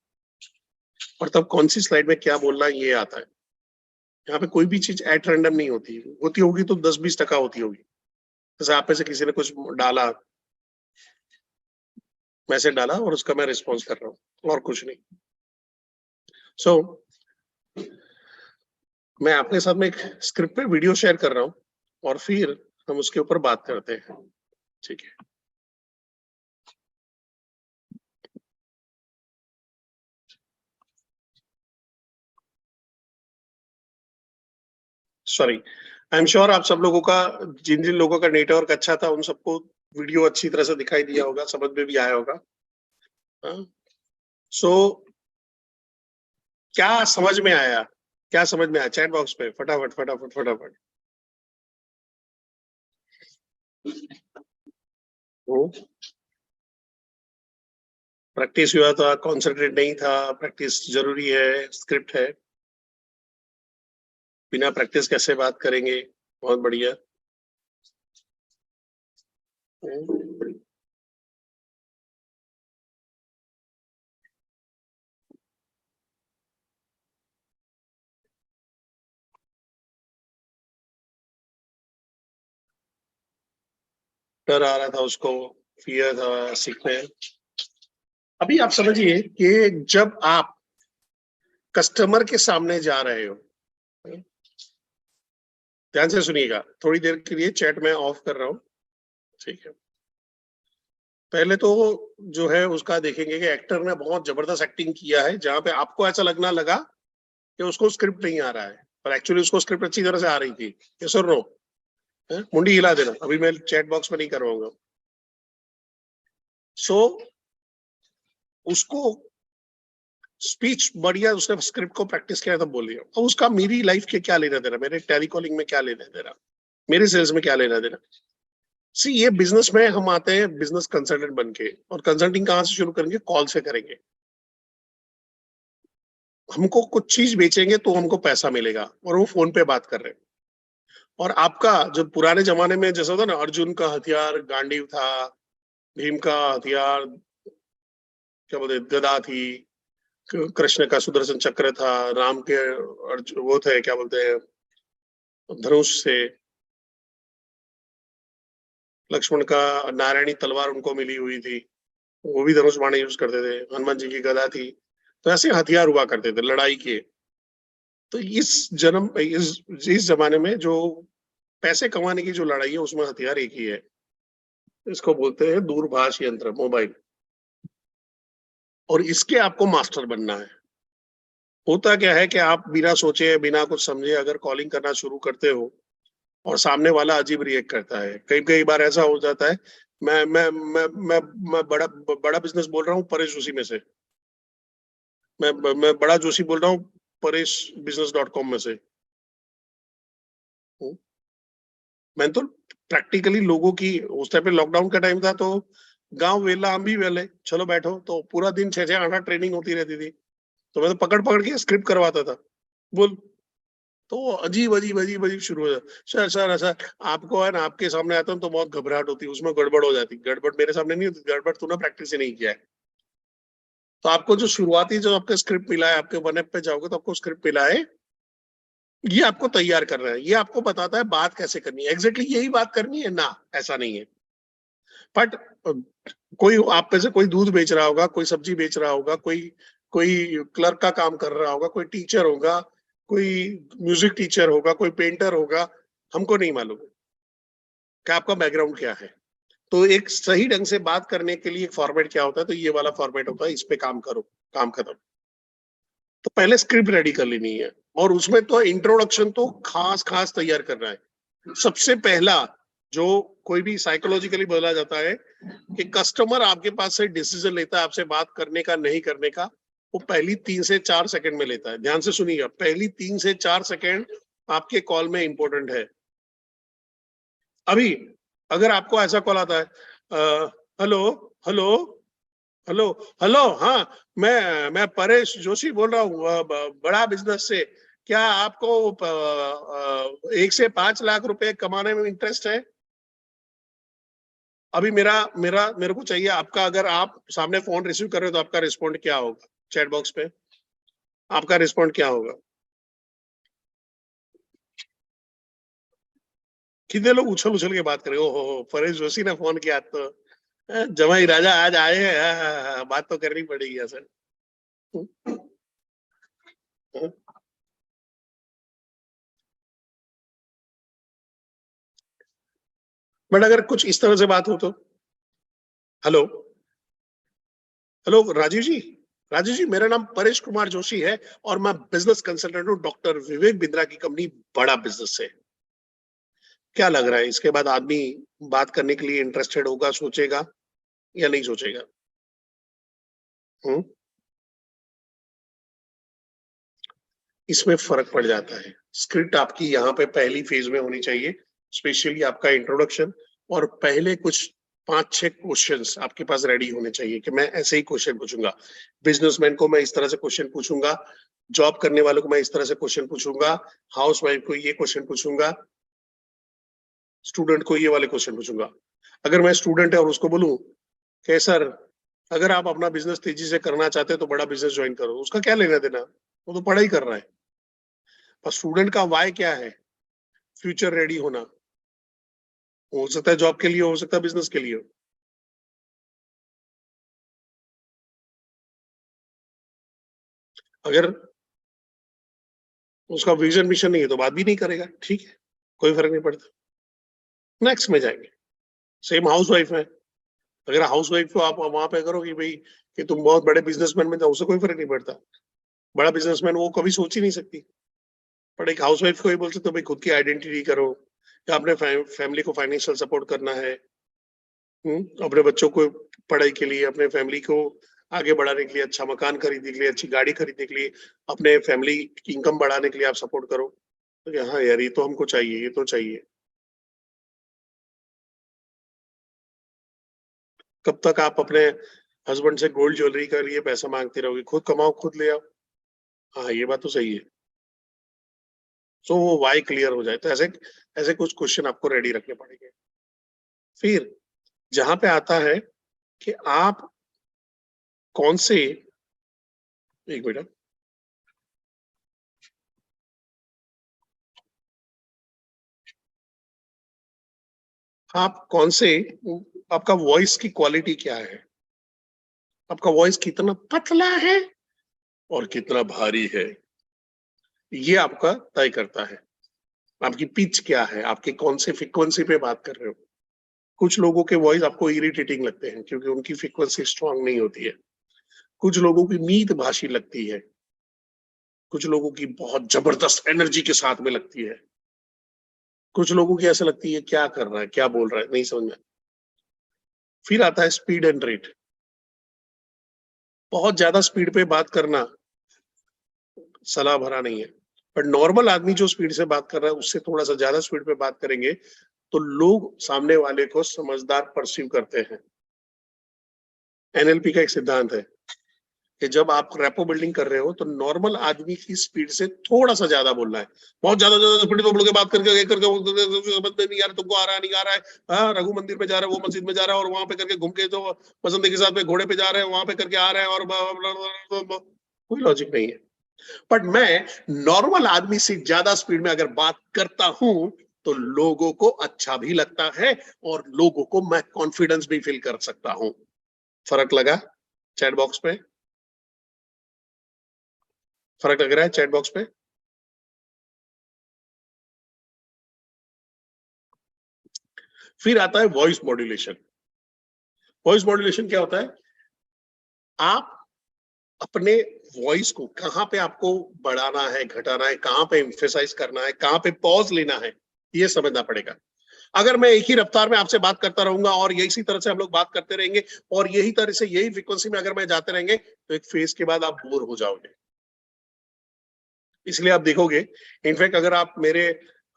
और तब कौन सी स्लाइड में क्या बोलना है ये आता है। यहाँ पे कोई भी चीज एट रैंडम नहीं होती, होती होगी तो 10-20% होती होगी। जैसे आप में से किसी ने कुछ डाला, मैसेज डाला और उसका मैं रिस्पॉन्स कर रहा हूँ, और कुछ नहीं। सो मैं आपके साथ में एक स्क्रिप्ट पे वीडियो शेयर कर रहा हूँ और फिर हम उसके ऊपर बात करते हैं, ठीक है। सॉरी, आई एम श्योर आप सब लोगों का, जिन जिन लोगों का नेटवर्क अच्छा था उन सबको वीडियो अच्छी तरह से दिखाई दिया होगा, समझ में भी आया होगा। सो क्या समझ में आया, क्या समझ में आया चैट बॉक्स पे फटाफट फटाफट फटाफट। प्रैक्टिस हुआ था, कॉन्सेंट्रेट नहीं था, प्रैक्टिस जरूरी है, स्क्रिप्ट है, बिना प्रैक्टिस कैसे बात करेंगे। बहुत बढ़िया। डर आ रहा था उसको, फियर था सीखने। अभी आप समझिए कि जब आप कस्टमर के सामने जा रहे हो, ध्यान से सुनिएगा, थोड़ी देर के लिए चैट में ऑफ कर रहा हूँ, ठीक है। पहले तो जो है उसका देखेंगे कि एक्टर ने बहुत जबरदस्त एक्टिंग किया है, जहां पे आपको ऐसा लगना लगा कि उसको स्क्रिप्ट नहीं आ रहा है, पर एक्चुअली उसको स्क्रिप्ट अच्छी तरह से आ रही थी। यस और नो? मुंडी हिला देना, अभी मैं चैट बॉक्स में नहीं करवाऊंगा। सो उसको स्पीच बढ़िया, उसने स्क्रिप्ट को प्रैक्टिस किया तब बोल दिया। अब उसका मेरी लाइफ के क्या लेना देना, मेरे टेलीकॉलिंग में क्या लेना देना, मेरे सेल्स में क्या लेना देना। सी ये बिजनेस में हम आते हैं बिजनेस कंसल्टेंट बन के, और कंसल्टिंग कहाँ से शुरू करेंगे? कॉल से करेंगे। हमको कुछ चीज बेचेंगे तो हमको पैसा मिलेगा, और वो फोन पे बात कर रहे हैं। और आपका जो पुराने जमाने में जैसा था ना, अर्जुन का हथियार गांडीव था, भीम का हथियार क्या बोलते गदा थी, कृष्ण का सुदर्शन चक्र था, राम के वो थे क्या बोलते हैं धनुष से, लक्ष्मण का नारायणी तलवार उनको मिली हुई थी, वो भी धनुष बाण यूज करते थे, हनुमान जी की गदा थी। तो ऐसे हथियार हुआ करते थे लड़ाई के। तो इस जमाने में जो पैसे कमाने की जो लड़ाई है, उसमें हथियार एक ही है, इसको बोलते हैं दूरभाष यंत्र, मोबाइल। और इसके आपको मास्टर बनना है। होता क्या है कि आप बिना सोचे बिना कुछ समझे अगर कॉलिंग करना शुरू करते हो, और सामने वाला अजीब रिएक्ट करता है, कई कई बार ऐसा हो जाता है। मैं बड़ा बड़ा बिजनेस बोल रहा हूँ परेश उसी में से। मैं बड़ा जोशी बोल रहा हूँ paresh.business.com में से। मैंने तो प्रैक्टिकली लोगों की, उस टाइम पे लॉकडाउन का टाइम था, तो गांव वेला हम भी वेले, चलो बैठो, तो पूरा दिन 6-6 8 ट्रेनिंग होती रहती थी, तो मैं तो पकड़ पकड़ के स्क्रिप्ट करवाता था, बोल। तो अजीब अजीब अजीब अजीब शुरू हो जाता, सर सर सर आपको है ना, आपके सामने आता हूँ तो बहुत घबराहट होती है, उसमें गड़बड़ हो जाती। गड़बड़ मेरे सामने नहीं होती, गड़बड़ तूने प्रैक्टिस ही नहीं किया है। तो आपको जो शुरुआती जो आपका स्क्रिप्ट मिला है, आपके वन पे जाओगे तो आपको स्क्रिप्ट मिला है, ये आपको तैयार कर रहा है, ये आपको बताता है बात कैसे करनी है, एग्जैक्टली यही बात करनी है ना, ऐसा नहीं है। बट कोई आप में से कोई दूध बेच रहा होगा, कोई सब्जी बेच रहा होगा, कोई कोई क्लर्क का काम कर रहा होगा, कोई टीचर होगा, कोई म्यूजिक टीचर होगा, कोई पेंटर होगा, हमको नहीं मालूम कि आपका बैकग्राउंड क्या है। तो एक सही ढंग से बात करने के लिए एक फॉर्मेट क्या होता है, तो ये वाला फॉर्मेट होता है, इस पे काम करो, काम खत्म। तो पहले स्क्रिप्ट रेडी कर लेनी है, और उसमें तो इंट्रोडक्शन तो खास खास तैयार करना है। सबसे पहला जो कोई भी साइकोलॉजिकली बोला जाता है कि कस्टमर आपके पास से डिसीजन लेता है आपसे बात करने का नहीं करने का, वो पहली 3 से 4 सेकंड में लेता है। ध्यान से सुनिएगा, पहली 3 से 4 सेकंड आपके कॉल में इंपॉर्टेंट है। अभी अगर आपको ऐसा कॉल आता है, हेलो हेलो हेलो हेलो, हाँ मैं परेश जोशी बोल रहा हूँ, बड़ा बिजनेस से, क्या आपको 1 से 5 लाख रुपए कमाने में इंटरेस्ट है? अभी मेरा मेरा मेरे को चाहिए आपका, अगर आप सामने फोन रिसीव कर रहे हो तो आपका रिस्पॉन्ड क्या होगा? चैट बॉक्स पे आपका रिस्पॉन्ड क्या होगा? कितने लोग उछल उछल के बात करें, ओहो परेश जोशी ने फोन किया, तो जमाई राजा आज आए हैं, बात तो करनी पड़ेगी सर। बट अगर कुछ इस तरह से बात हो तो, हेलो हेलो राजीव जी, राजीव जी मेरा नाम परेश कुमार जोशी है, और मैं बिजनेस कंसल्टेंट हूँ डॉक्टर विवेक बिंद्रा की कंपनी बड़ा बिजनेस से। क्या लग रहा है इसके बाद आदमी बात करने के लिए इंटरेस्टेड होगा, सोचेगा या नहीं सोचेगा? हम्म, इसमें फर्क पड़ जाता है। स्क्रिप्ट आपकी यहाँ पे पहली फेज में होनी चाहिए, स्पेशली आपका इंट्रोडक्शन, और पहले कुछ 5-6 क्वेश्चंस आपके पास रेडी होने चाहिए कि मैं ऐसे ही क्वेश्चन पूछूंगा, बिजनेसमैन को मैं इस तरह से क्वेश्चन पूछूंगा, जॉब करने वालों को मैं इस तरह से क्वेश्चन पूछूंगा, हाउस वाइफ को ये क्वेश्चन पूछूंगा, स्टूडेंट को ये वाले क्वेश्चन पूछूंगा। अगर मैं स्टूडेंट है और उसको बोलूं कि सर अगर आप अपना बिजनेस तेजी से करना चाहते हो तो बड़ा बिजनेस ज्वाइन करो, उसका क्या लेना देना, वो तो पढ़ाई कर रहा है। पर स्टूडेंट का वाई क्या है? फ्यूचर रेडी होना, हो सकता है जॉब के लिए, हो सकता है बिजनेस के लिए। अगर उसका विजन मिशन नहीं है तो बात भी नहीं करेगा, ठीक है, कोई फर्क नहीं पड़ता, नेक्स्ट में जाएंगे। सेम हाउस वाइफ है, अगर हाउस वाइफ को आप वहां पे करो कि भाई कि तुम बहुत बड़े बिजनेसमैन में जाओ, उससे कोई फर्क नहीं पड़ता। बड़ा बिजनेसमैन वो कभी सोच ही नहीं सकती। पर एक हाउस वाइफ को ही बोल सकते हो भाई खुद की आइडेंटिटी करो, या अपने फैमिली को फाइनेंशियल सपोर्ट करना है, अपने बच्चों को पढ़ाई के लिए, अपने फैमिली को आगे बढ़ाने के लिए, अच्छा मकान खरीदने के लिए, अच्छी गाड़ी खरीदने के लिए, अपने फैमिली की इनकम बढ़ाने के लिए आप सपोर्ट करो, तो हाँ यार ये तो हमको चाहिए, ये तो चाहिए। कब तक आप अपने हस्बैंड से गोल्ड ज्वेलरी का लिए पैसा मांगते रहोगे? खुद कमाओ, खुद ले आओ। हाँ ये बात तो सही है। सो वो वाई क्लियर हो जाए, तो ऐसे ऐसे कुछ क्वेश्चन आपको रेडी रखने पड़ेंगे। फिर जहां पे आता है कि आप कौन से, एक मिनट, आप कौन से, आपका वॉइस की क्वालिटी क्या है, आपका वॉइस कितना पतला है और कितना भारी है, ये आपका तय करता है। आपकी पिच क्या है, आपके कौन से फ्रीक्वेंसी पे बात कर रहे हो। कुछ लोगों के वॉइस आपको इरिटेटिंग लगते हैं क्योंकि उनकी फ्रीक्वेंसी स्ट्रांग नहीं होती है, कुछ लोगों की मीत भाषी लगती है, कुछ लोगों की बहुत जबरदस्त एनर्जी के साथ में लगती है, कुछ लोगों की ऐसा लगती है क्या कर रहा है, क्या बोल रहा है, नहीं समझ में। फिर आता है स्पीड एंड रेट। बहुत ज्यादा स्पीड पे बात करना सलाह भरा नहीं है। पर नॉर्मल आदमी जो स्पीड से बात कर रहा है उससे थोड़ा सा ज्यादा स्पीड पे बात करेंगे तो लोग सामने वाले को समझदार परसीव करते हैं। एनएलपी का एक सिद्धांत है कि जब आप रैपो बिल्डिंग कर रहे हो तो नॉर्मल आदमी की स्पीड से थोड़ा सा ज्यादा बोलना है। बहुत ज्यादा ज्यादा स्पीड में बोल के बात करके समझ में नहीं आ रहा, तुमको आ रहा है नहीं आ रहा है, हाँ रघु मंदिर पे जा रहा है, वो मस्जिद में जा रहा है और वहां पे करके घूम के जो पसंद के साथ में घोड़े पे जा रहे हैं वहां पे करके आ रहे हैं और कोई लॉजिक नहीं है। बट मैं नॉर्मल आदमी से ज्यादा स्पीड में अगर बात करता हूं तो लोगों को अच्छा भी लगता है और लोगों को मैं कॉन्फिडेंस भी फील कर सकता हूं। फर्क लगा चैट बॉक्स पे? फर्क लग रहा है चैट बॉक्स पे? फिर आता है वॉइस मॉड्यूलेशन। वॉइस मॉड्यूलेशन क्या होता है? आप अपने वॉइस को कहां पे आपको बढ़ाना है, घटाना है, कहां पे एम्फेसाइज करना है, कहां पे पॉज लेना है, ये समझना पड़ेगा। अगर मैं एक ही रफ्तार में आपसे बात करता रहूंगा और इसी तरह से हम लोग बात करते रहेंगे और यही तरह से यही फ्रीक्वेंसी में अगर मैं जाते रहेंगे तो एक फेज के बाद आप बोर हो जाओगे। इसलिए आप देखोगे, इनफैक्ट अगर आप मेरे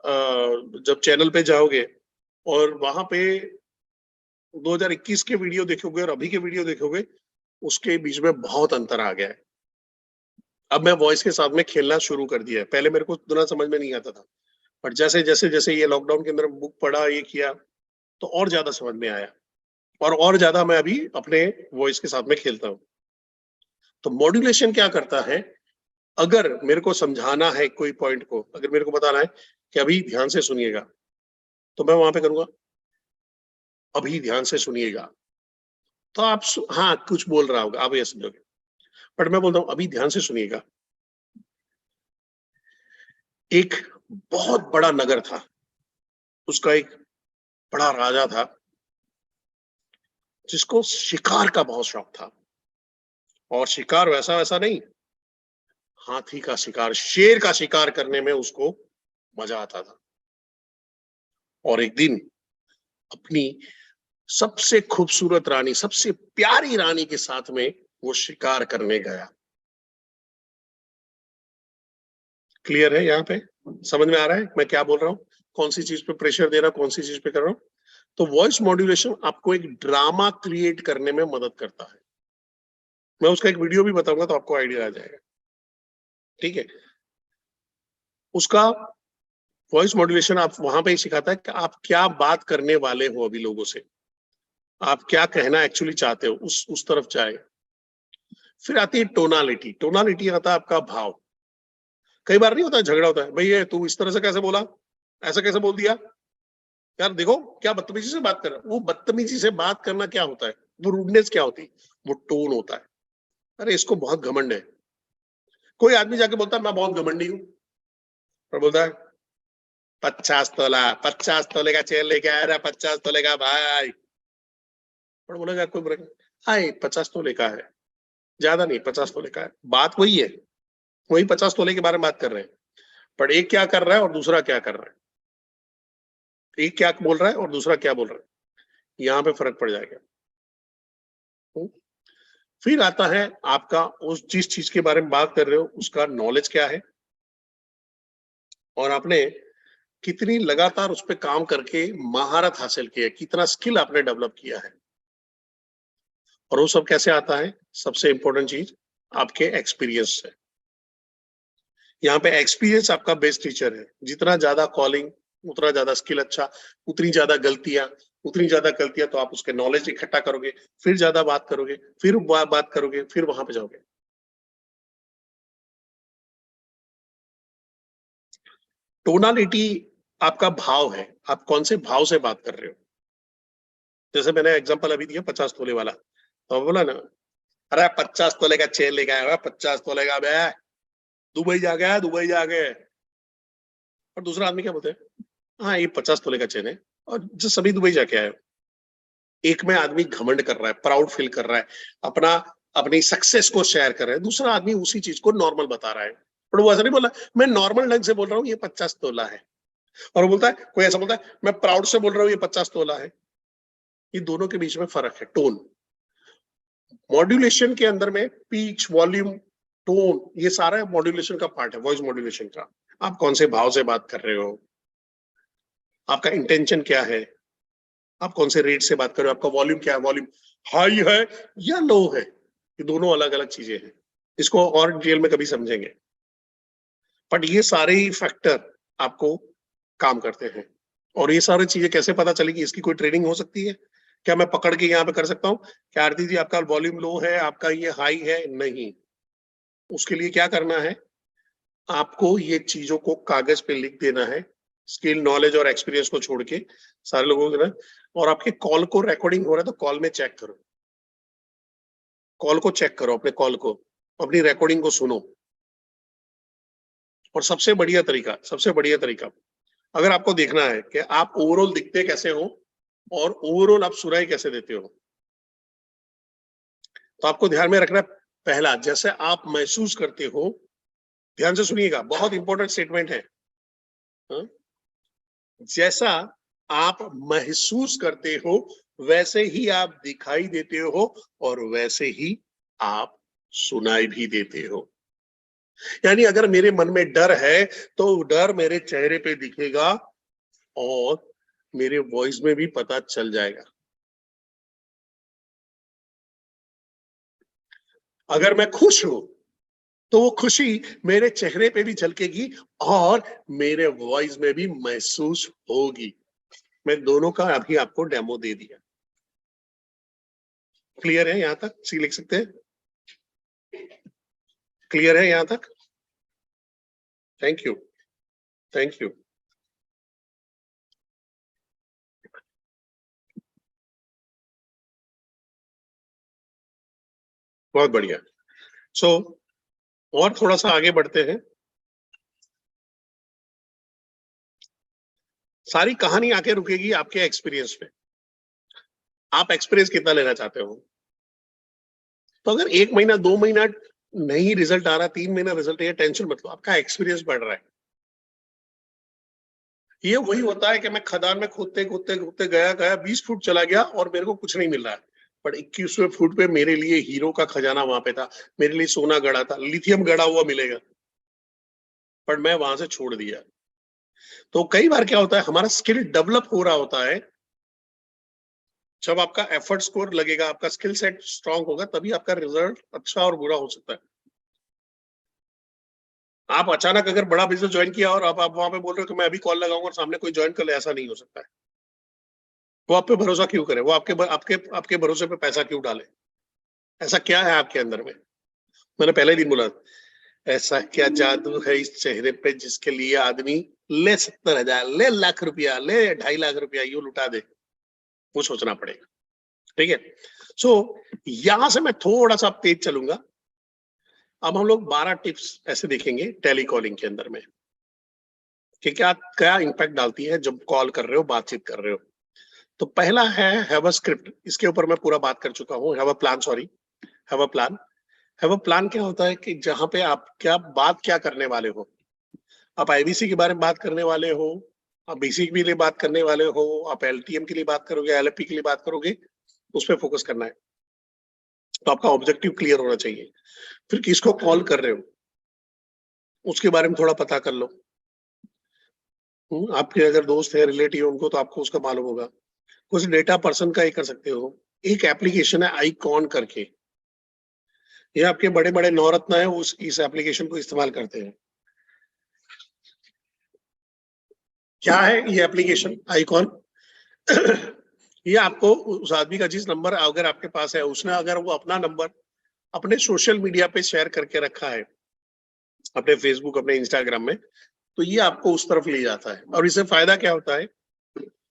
जब चैनल पे जाओगे और वहां पे 2021 के वीडियो देखोगे और अभी के वीडियो देखोगे, उसके बीच में बहुत अंतर आ गया है। अब मैं वॉइस के साथ में खेलना शुरू कर दिया है। पहले मेरे को उतना समझ में नहीं आता था, बट जैसे जैसे जैसे ये लॉकडाउन के अंदर बुक पढ़ा, ये किया, तो और ज्यादा समझ में आया और ज्यादा मैं अभी अपने वॉइस के साथ में खेलता हूँ। तो मॉड्यूलेशन क्या करता है? अगर मेरे को समझाना है कोई पॉइंट को, अगर मेरे को बताना है कि अभी ध्यान से सुनिएगा, तो मैं वहां पे करूंगा अभी ध्यान से सुनिएगा। तो आप हाँ कुछ बोल रहा होगा, आप ये समझोगे, बट मैं बोलता हूं अभी ध्यान से सुनिएगा। एक बहुत बड़ा नगर था, उसका एक बड़ा राजा था जिसको शिकार का बहुत शौक था। और शिकार वैसा वैसा नहीं, हाथी का शिकार, शेर का शिकार करने में उसको मजा आता था। और एक दिन अपनी सबसे खूबसूरत रानी, सबसे प्यारी रानी के साथ में वो शिकार करने गया। क्लियर है? यहाँ पे समझ में आ रहा है मैं क्या बोल रहा हूँ? कौन सी चीज पे प्रेशर दे रहा हूँ, कौन सी चीज पे कर रहा हूँ? तो वॉइस मॉड्यूलेशन आपको एक ड्रामा क्रिएट करने में मदद करता है। मैं उसका एक वीडियो भी बताऊंगा तो आपको आइडिया आ जाएगा। ठीक है? उसका वॉइस मॉड्यूलेशन आप वहां पे ही सिखाता है कि आप क्या बात करने वाले हो, अभी लोगों से आप क्या कहना एक्चुअली चाहते हो, उस तरफ जाए। फिर आती है टोनालिटी। टोनालिटी आता है आपका भाव। कई बार नहीं होता, झगड़ा होता है, भैया तू इस तरह से कैसे बोला, ऐसा कैसे बोल दिया, यार देखो क्या बदतमीजी से बात कर रहा है। वो बदतमीजी से बात करना क्या होता है, वो रूडनेस क्या होती है, वो टोन होता है। अरे इसको बहुत घमंड है। कोई आदमी जाके बोलता है मैं बहुत घमंडी हूं, और बोलता है 50 तोला, 50 तोले का चेन लेके आया, 50 तोले का भाई। और बोलेगा कोई बोलेगा हाय 50 तोले का है, ज्यादा नहीं 50 तोले का है। बात वही है, वही 50 तोले के बारे में बात कर रहे हैं, पर एक क्या कर रहा है और दूसरा क्या कर रहा है, एक क्या बोल रहा है और दूसरा क्या बोल रहा है, यहाँ पे फर्क पड़ जाएगा। फिर आता है आपका उस जिस चीज के बारे में बात कर रहे हो उसका नॉलेज क्या है, और आपने कितनी लगातार उस पर काम करके महारत हासिल की है, कितना स्किल आपने डेवलप किया है। और वो सब कैसे आता है? सबसे इंपॉर्टेंट चीज आपके एक्सपीरियंस से। यहाँ पे एक्सपीरियंस आपका बेस्ट टीचर है। जितना ज्यादा कॉलिंग उतना ज्यादा स्किल अच्छा, उतनी ज्यादा गलतियां तो आप उसके नॉलेज इकट्ठा करोगे, फिर ज्यादा बात करोगे, फिर बात करोगे, फिर वहां पे जाओगे। टोनालिटी आपका भाव है, आप कौन से भाव से बात कर रहे हो। जैसे मैंने एग्जांपल अभी दिया 50 तोले वाला, तो बोला ना अरे 50 तोले का चेन लेके आया, 50 तोले का बे, दुबई जा गया, दुबई जाके। और दूसरा आदमी क्या बोलते हैं, हाँ ये 50 तोले का चेन है, और जो सभी दुबई जाके आए। एक में आदमी घमंड कर रहा है, प्राउड फील कर रहा है, अपना अपनी सक्सेस को शेयर कर रहा है, दूसरा आदमी उसी चीज को नॉर्मल बता रहा है। पर वो ऐसा नहीं बोला मैं नॉर्मल ढंग से बोल रहा हूँ ये 50 तोला है, और वो बोलता है, कोई ऐसा बोलता है मैं प्राउड से बोल रहा हूँ ये 50 तोला है। ये दोनों के बीच में फर्क है, टोन। मॉड्यूलेशन के अंदर में पिच, वॉल्यूम, टोन, ये सारा मॉड्यूलेशन का पार्ट है, वॉइस मॉड्यूलेशन का। आप कौन से भाव से बात कर रहे हो, आपका इंटेंशन क्या है, आप कौन से रेट से बात कर रहे हो, आपका वॉल्यूम क्या है, वॉल्यूम हाई है या लो है, ये दोनों अलग अलग चीजें हैं। इसको और डिटेल में कभी समझेंगे, बट ये सारे ही फैक्टर आपको काम करते हैं। और ये सारी चीजें कैसे पता चलेगी, इसकी कोई ट्रेनिंग हो सकती है क्या? मैं पकड़ के यहाँ पे कर सकता हूँ क्या आरती जी आपका वॉल्यूम लो है, आपका ये हाई है? नहीं। उसके लिए क्या करना है, आपको ये चीजों को कागज पे लिख देना है, स्किल, नॉलेज और एक्सपीरियंस को छोड़ के सारे लोगों को ना। और आपके कॉल को रिकॉर्डिंग हो रहा है तो कॉल में चेक करो, कॉल को चेक करो, अपने कॉल को, अपनी रिकॉर्डिंग को सुनो। और सबसे बढ़िया तरीका, अगर आपको देखना है कि आप ओवरऑल दिखते कैसे हो और ओवरऑल आप सुनाई कैसे देते हो, तो आपको ध्यान में रखना, पहला जैसे आप महसूस करते हो, ध्यान से सुनिएगा, बहुत इंपॉर्टेंट स्टेटमेंट है। हाँ? जैसा आप महसूस करते हो वैसे ही आप दिखाई देते हो और वैसे ही आप सुनाई भी देते हो। यानी अगर मेरे मन में डर है तो डर मेरे चेहरे पे दिखेगा और मेरे वॉइस में भी पता चल जाएगा। अगर मैं खुश हूं तो वो खुशी मेरे चेहरे पे भी झलकेगी और मेरे वॉइस में भी महसूस होगी। मैं दोनों का अभी आपको डेमो दे दिया। क्लियर है यहां तक? सी लिख सकते हैं? क्लियर है यहां तक? Thank you, thank you. बहुत बढ़िया। सो और थोड़ा सा आगे बढ़ते हैं। सारी कहानी आके रुकेगी आपके एक्सपीरियंस पे। आप एक्सपीरियंस कितना लेना चाहते हो? तो अगर 1 महीना 2 महीना नहीं रिजल्ट आ रहा, 3 महीना रिजल्ट है, टेंशन मत लो, आपका एक्सपीरियंस बढ़ रहा है। ये वही होता है कि मैं खदान में खोदते खोदते खोदते गया गया 20 फुट चला गया और मेरे को कुछ नहीं मिल रहा है, पर 21वें फुट पे मेरे लिए हीरो का खजाना वहां पे था, मेरे लिए सोना गड़ा था, लिथियम गड़ा हुआ मिलेगा, पर मैं वहां से छोड़ दिया। तो कई बार क्या होता है, हमारा स्किल डेवलप हो रहा होता है, जब आपका एफर्ट स्कोर लगेगा, आपका स्किल सेट स्ट्रांग होगा, तभी आपका रिजल्ट अच्छा और बुरा हो सकता है। आप अचानक अगर बड़ा बिजनेस ज्वाइन किया और आप वहां पे बोल रहे हो कि मैं अभी कॉल लगाऊंगा और सामने कोई ज्वाइन कर ले, ऐसा नहीं हो सकता है। वो आप पे भरोसा क्यों करे, वो आपके आपके आपके भरोसे पे पैसा क्यों डाले? ऐसा क्या है आपके अंदर में? मैंने पहले दिन बोला, ऐसा क्या जादू है इस चेहरे पे जिसके लिए आदमी ले 70,000, ले लाख रुपया, ले 2.5 लाख रुपया यूं लुटा दे? वो सोचना पड़ेगा। ठीक है। सो यहां से मैं थोड़ा सा तेज चलूंगा। अब हम लोग 12 टिप्स ऐसे देखेंगे टेलीकॉलिंग के अंदर में कि क्या क्या इंपैक्ट डालती है जब कॉल कर रहे हो, बातचीत कर रहे हो। तो पहला है हैव अ स्क्रिप्ट। इसके ऊपर मैं पूरा बात कर चुका हूँ। Have a plan, sorry, have a plan. Have a plan क्या होता है कि जहां पे आप क्या करने वाले हो। आप आईबीसी के बारे में बात करने वाले हो, आप बीसी के लिए बात करने वाले हो, आप एलटीएम के लिए बात करोगे, एलएफपी के लिए बात करोगे, उस पर फोकस करना है। तो आपका ऑब्जेक्टिव क्लियर होना चाहिए। फिर किसको कॉल कर रहे हो उसके बारे में थोड़ा पता कर लो। आपके अगर दोस्त है, रिलेटिव, उनको तो आपको उसका मालूम होगा। कुछ डेटा पर्सन का ही कर सकते हो। एक एप्लीकेशन है आईकॉन करके, ये आपके बड़े बड़े नवरत्न है, उस इस एप्लीकेशन को इस्तेमाल करते हैं। क्या है ये एप्लीकेशन आईकॉन? ये आपको उस आदमी का जिस नंबर अगर आपके पास है, उसने अगर वो अपना नंबर अपने सोशल मीडिया पे शेयर करके रखा है, अपने फेसबुक, अपने इंस्टाग्राम में, तो ये आपको उस तरफ ले जाता है। और इससे फायदा क्या होता है,